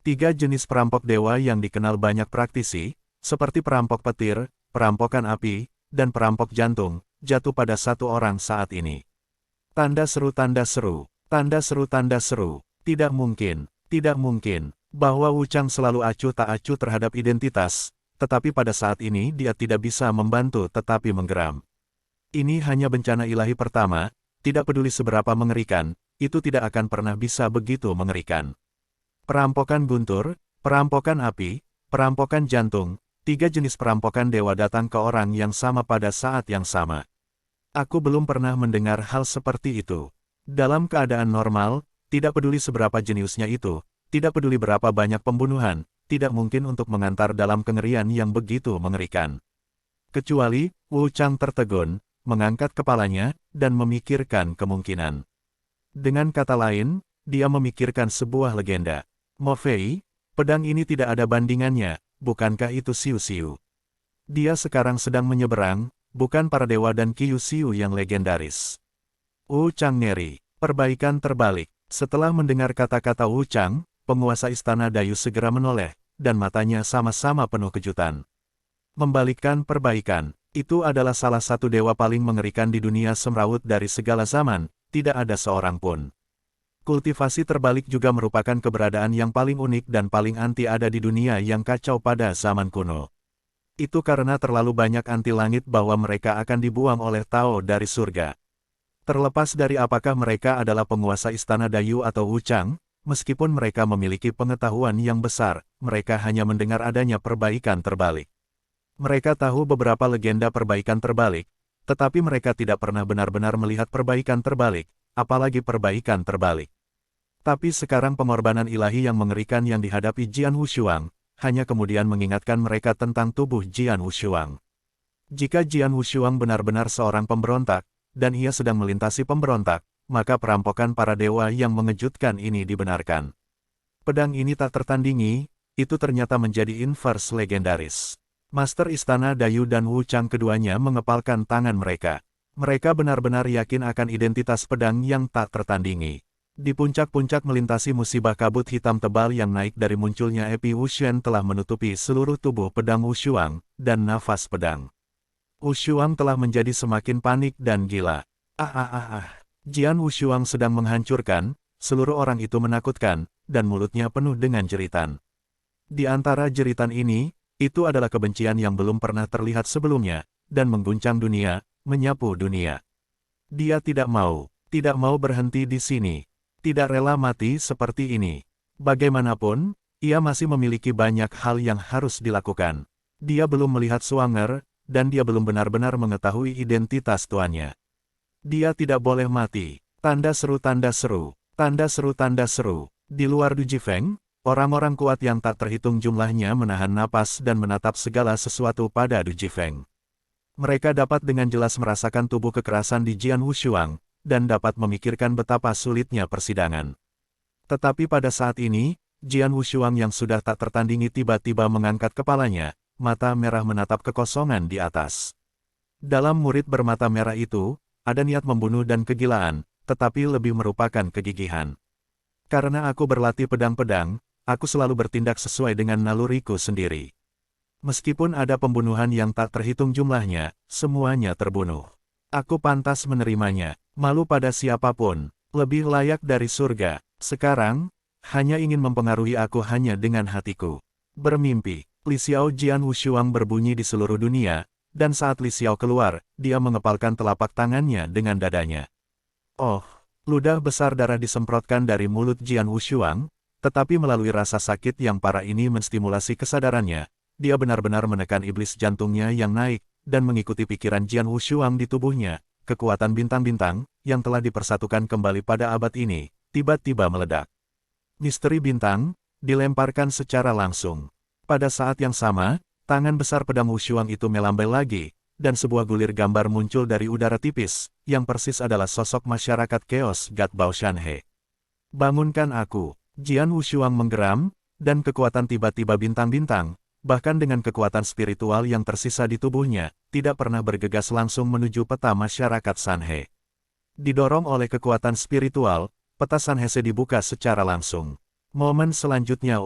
Tiga jenis perampok dewa yang dikenal banyak praktisi, seperti perampok petir, perampokan api, dan perampok jantung, jatuh pada satu orang saat ini. Tanda seru, tanda seru. Tanda seru, tanda seru. Tidak mungkin, bahwa Wu Chang selalu acuh tak acuh terhadap identitas, tetapi pada saat ini dia tidak bisa membantu tetapi menggeram. Ini hanya bencana ilahi pertama, tidak peduli seberapa mengerikan, itu tidak akan pernah bisa begitu mengerikan. Perampokan guntur, perampokan api, perampokan jantung, 3 jenis perampokan dewa datang ke orang yang sama pada saat yang sama. Aku belum pernah mendengar hal seperti itu. Dalam keadaan normal, tidak peduli seberapa jeniusnya itu, tidak peduli berapa banyak pembunuhan, tidak mungkin untuk mengantar dalam kengerian yang begitu mengerikan. Kecuali, Wu Chang tertegun, mengangkat kepalanya, dan memikirkan kemungkinan. Dengan kata lain, dia memikirkan sebuah legenda. Mo Fei, pedang ini tidak ada bandingannya, bukankah itu siu-siu? Dia sekarang sedang menyeberang, bukan para dewa dan Kyushu yang legendaris. Wu Chang ngeri, perbaikan terbalik. Setelah mendengar kata-kata Wu Chang, penguasa istana Dayu segera menoleh, dan matanya sama-sama penuh kejutan. Membalikkan perbaikan, itu adalah salah satu dewa paling mengerikan di dunia semrawut dari segala zaman, tidak ada seorang pun. Kultivasi terbalik juga merupakan keberadaan yang paling unik dan paling anti ada di dunia yang kacau pada zaman kuno. Itu karena terlalu banyak anti langit bahwa mereka akan dibuang oleh Tao dari surga. Terlepas dari apakah mereka adalah penguasa istana Dayu atau Wu Chang, meskipun mereka memiliki pengetahuan yang besar, mereka hanya mendengar adanya perbaikan terbalik. Mereka tahu beberapa legenda perbaikan terbalik, tetapi mereka tidak pernah benar-benar melihat perbaikan terbalik, apalagi perbaikan terbalik. Tapi sekarang pengorbanan ilahi yang mengerikan yang dihadapi Jian Wushuang, hanya kemudian mengingatkan mereka tentang tubuh Jian Wushuang. Jika Jian Wushuang benar-benar seorang pemberontak, dan ia sedang melintasi pemberontak, maka perampokan para dewa yang mengejutkan ini dibenarkan. Pedang ini tak tertandingi, itu ternyata menjadi inverse legendaris. Master Istana Dayu dan Wu Chang keduanya mengepalkan tangan mereka. Mereka benar-benar yakin akan identitas pedang yang tak tertandingi. Di puncak-puncak melintasi musibah kabut hitam tebal yang naik dari munculnya api Wushuang telah menutupi seluruh tubuh pedang Wushuang, dan nafas pedang Wushuang telah menjadi semakin panik dan gila. Jian Wushuang sedang menghancurkan, seluruh orang itu menakutkan, dan mulutnya penuh dengan jeritan. Di antara jeritan ini, itu adalah kebencian yang belum pernah terlihat sebelumnya, dan mengguncang dunia, menyapu dunia. Dia tidak mau berhenti di sini. Tidak rela mati seperti ini. Bagaimanapun, ia masih memiliki banyak hal yang harus dilakukan. Dia belum melihat Swanger, dan dia belum benar-benar mengetahui identitas tuannya. Dia tidak boleh mati. Tanda seru, tanda seru, tanda seru, tanda seru. Di luar Du Jifeng, orang-orang kuat yang tak terhitung jumlahnya menahan napas dan menatap segala sesuatu pada Du Jifeng. Mereka dapat dengan jelas merasakan tubuh kekerasan di Jian Wushuang, dan dapat memikirkan betapa sulitnya persidangan. Tetapi pada saat ini, Jian Wushuang yang sudah tak tertandingi tiba-tiba mengangkat kepalanya, mata merah menatap kekosongan di atas. Dalam murid bermata merah itu, ada niat membunuh dan kegilaan, tetapi lebih merupakan kegigihan. Karena aku berlatih pedang-pedang, aku selalu bertindak sesuai dengan naluriku sendiri. Meskipun ada pembunuhan yang tak terhitung jumlahnya, semuanya terbunuh. Aku pantas menerimanya, malu pada siapapun, lebih layak dari surga. Sekarang, hanya ingin mempengaruhi aku hanya dengan hatiku. Bermimpi. Li Xiao Jian Wushuang berbunyi di seluruh dunia, dan saat Li Xiao keluar, dia mengepalkan telapak tangannya dengan dadanya. Oh, ludah besar darah disemprotkan dari mulut Jian Wushuang, tetapi melalui rasa sakit yang parah ini menstimulasi kesadarannya, dia benar-benar menekan iblis jantungnya yang naik, dan mengikuti pikiran Jian Wushuang di tubuhnya, kekuatan bintang-bintang, yang telah dipersatukan kembali pada abad ini, tiba-tiba meledak. Misteri bintang, dilemparkan secara langsung. Pada saat yang sama, tangan besar pedang Wushuang itu melambai lagi, dan sebuah gulir gambar muncul dari udara tipis, yang persis adalah sosok masyarakat Chaos God Bao Shanhe. Bangunkan aku. Jian Wushuang menggeram, dan kekuatan tiba-tiba bintang-bintang, bahkan dengan kekuatan spiritual yang tersisa di tubuhnya, tidak pernah bergegas langsung menuju peta masyarakat Shanhe. Didorong oleh kekuatan spiritual, peta Shanhese dibuka secara langsung. Momen selanjutnya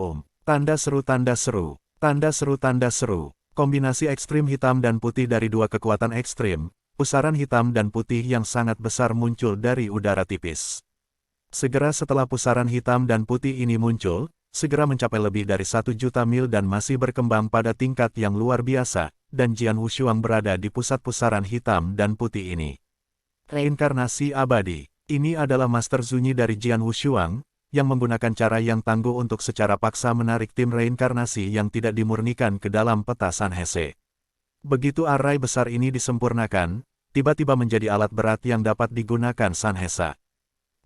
tanda seru, tanda seru, tanda seru, tanda seru. Kombinasi ekstrim hitam dan putih dari dua kekuatan ekstrim, pusaran hitam dan putih yang sangat besar muncul dari udara tipis. Segera setelah pusaran hitam dan putih ini muncul, segera mencapai lebih dari 1 juta mil dan masih berkembang pada tingkat yang luar biasa, dan Jian Wushuang berada di pusat pusaran hitam dan putih ini. Reinkarnasi abadi. Ini adalah Master Zunyi dari Jian Wushuang, yang menggunakan cara yang tangguh untuk secara paksa menarik tim reinkarnasi yang tidak dimurnikan ke dalam peta Sanhese. Begitu arai besar ini disempurnakan, tiba-tiba menjadi alat berat yang dapat digunakan Sanhesa.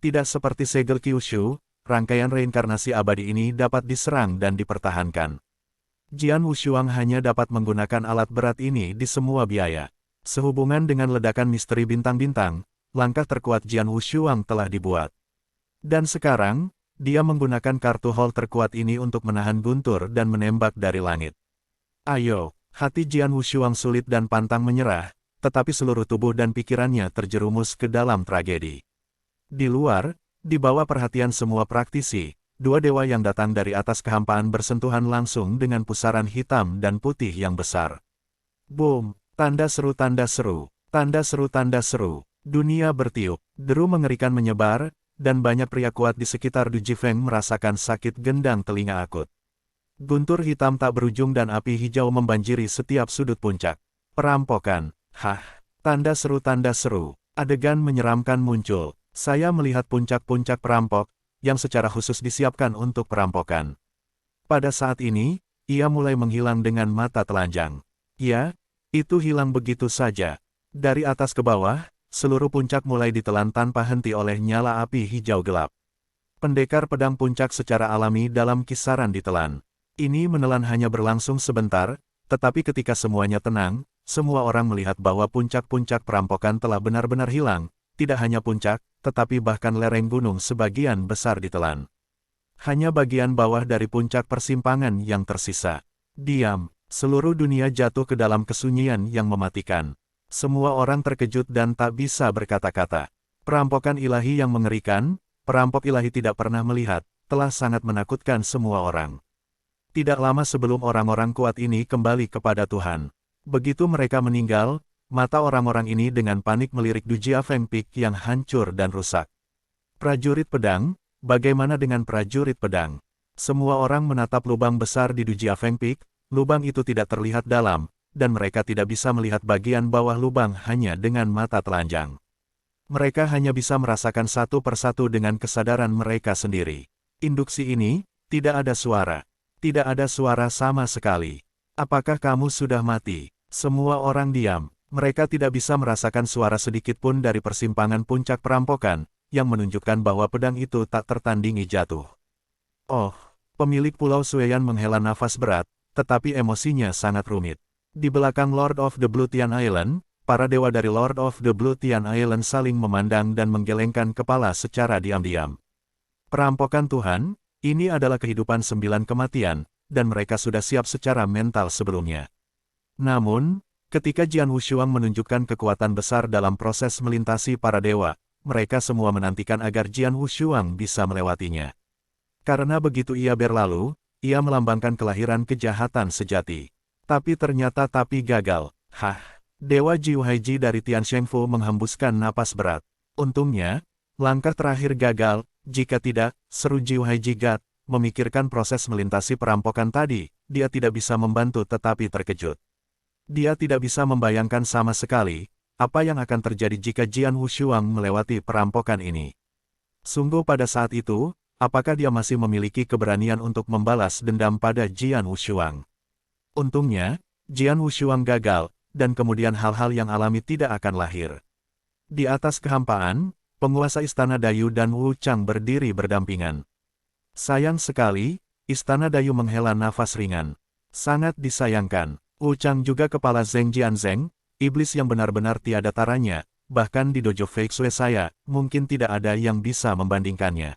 Tidak seperti segel Kyushu, rangkaian reinkarnasi abadi ini dapat diserang dan dipertahankan. Jian Wushuang hanya dapat menggunakan alat berat ini di semua biaya. Sehubungan dengan ledakan misteri bintang-bintang, langkah terkuat Jian Wushuang telah dibuat. Dan sekarang, dia menggunakan kartu hall terkuat ini untuk menahan guntur dan menembak dari langit. Ayo, hati Jian Wushuang sulit dan pantang menyerah, tetapi seluruh tubuh dan pikirannya terjerumus ke dalam tragedi. Di luar, di bawah perhatian semua praktisi, dua dewa yang datang dari atas kehampaan bersentuhan langsung dengan pusaran hitam dan putih yang besar. Boom! Tanda seru, tanda seru, tanda seru, tanda seru. Dunia bertiup, deru mengerikan menyebar, dan banyak pria kuat di sekitar Du Jifeng merasakan sakit gendang telinga akut. Guntur hitam tak berujung dan api hijau membanjiri setiap sudut puncak. Perampokan, tanda seru, tanda seru. Adegan menyeramkan muncul. Saya melihat puncak-puncak perampok, yang secara khusus disiapkan untuk perampokan. Pada saat ini, ia mulai menghilang dengan mata telanjang. Ya, itu hilang begitu saja. Dari atas ke bawah, seluruh puncak mulai ditelan tanpa henti oleh nyala api hijau gelap. Pendekar pedang puncak secara alami dalam kisaran ditelan. Ini menelan hanya berlangsung sebentar, tetapi ketika semuanya tenang, semua orang melihat bahwa puncak-puncak perampokan telah benar-benar hilang. Tidak hanya puncak, tetapi bahkan lereng gunung sebagian besar ditelan. Hanya bagian bawah dari puncak persimpangan yang tersisa. Diam. Seluruh dunia jatuh ke dalam kesunyian yang mematikan. Semua orang terkejut dan tak bisa berkata-kata. Perampokan ilahi yang mengerikan, perampok ilahi tidak pernah melihat, telah sangat menakutkan semua orang. Tidak lama sebelum orang-orang kuat ini kembali kepada Tuhan. Begitu mereka meninggal, mata orang-orang ini dengan panik melirik Du Jiafeng Peak yang hancur dan rusak. Prajurit pedang, bagaimana dengan prajurit pedang? Semua orang menatap lubang besar di Du Jiafeng Peak. Lubang itu tidak terlihat dalam, dan mereka tidak bisa melihat bagian bawah lubang hanya dengan mata telanjang. Mereka hanya bisa merasakan satu persatu dengan kesadaran mereka sendiri. Induksi ini, tidak ada suara. Tidak ada suara sama sekali. Apakah kamu sudah mati? Semua orang diam. Mereka tidak bisa merasakan suara sedikit pun dari persimpangan puncak perampokan, yang menunjukkan bahwa pedang itu tak tertandingi jatuh. Oh, pemilik Pulau Sueyan menghela nafas berat, tetapi emosinya sangat rumit. Di belakang Lord of the Blue Tian Island, para dewa dari Lord of the Blue Tian Island saling memandang dan menggelengkan kepala secara diam-diam. Perampokan Tuhan, ini adalah kehidupan 9 kematian, dan mereka sudah siap secara mental sebelumnya. Namun, ketika Jian Wushuang menunjukkan kekuatan besar dalam proses melintasi para dewa, mereka semua menantikan agar Jian Wushuang bisa melewatinya. Karena begitu ia berlalu, ia melambangkan kelahiran kejahatan sejati. Tapi ternyata gagal. Dewa Jiu Haiji dari Tian Shengfu menghembuskan napas berat. Untungnya, langkah terakhir gagal, jika tidak, seru Jiu Haiji Gat, memikirkan proses melintasi perampokan tadi, dia tidak bisa membantu tetapi terkejut. Dia tidak bisa membayangkan sama sekali, apa yang akan terjadi jika Jian Wushuang melewati perampokan ini. Sungguh pada saat itu, apakah dia masih memiliki keberanian untuk membalas dendam pada Jian Wushuang? Untungnya, Jian Wushuang gagal, dan kemudian hal-hal yang alami tidak akan lahir. Di atas kehampaan, penguasa Istana Dayu dan Wu Chang berdiri berdampingan. Sayang sekali, Istana Dayu menghela nafas ringan. Sangat disayangkan, Wu Chang juga kepala Zheng Jianzheng, iblis yang benar-benar tiada taranya, bahkan di dojo Fei Xue saya, mungkin tidak ada yang bisa membandingkannya.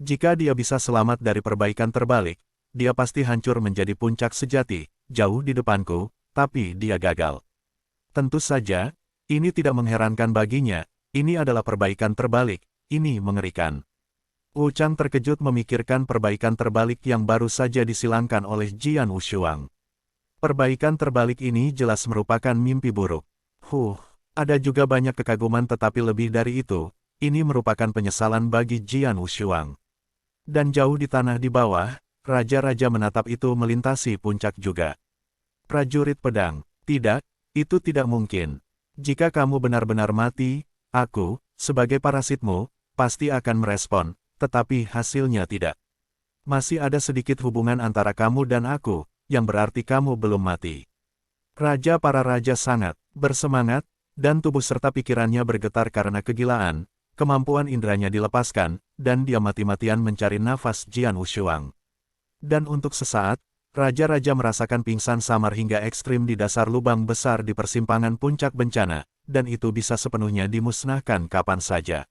Jika dia bisa selamat dari perbaikan terbalik, dia pasti hancur menjadi puncak sejati, jauh di depanku, tapi dia gagal. Tentu saja, ini tidak mengherankan baginya, ini adalah perbaikan terbalik, ini mengerikan. Wu Chang terkejut memikirkan perbaikan terbalik yang baru saja disilangkan oleh Jian Wushuang. Perbaikan terbalik ini jelas merupakan mimpi buruk. Ada juga banyak kekaguman tetapi lebih dari itu, ini merupakan penyesalan bagi Jian Wushuang. Dan jauh di tanah di bawah, raja-raja menatap itu melintasi puncak juga. Prajurit pedang, tidak, itu tidak mungkin. Jika kamu benar-benar mati, Aku, sebagai parasitmu, pasti akan merespon, tetapi hasilnya tidak. Masih ada sedikit hubungan antara kamu dan aku, yang berarti kamu belum mati. Raja para raja sangat bersemangat, dan tubuh serta pikirannya bergetar karena kegilaan, kemampuan indranya dilepaskan, dan dia mati-matian mencari nafas Jian Wushuang. Dan untuk sesaat, raja-raja merasakan pingsan samar hingga ekstrim di dasar lubang besar di persimpangan puncak bencana, dan itu bisa sepenuhnya dimusnahkan kapan saja.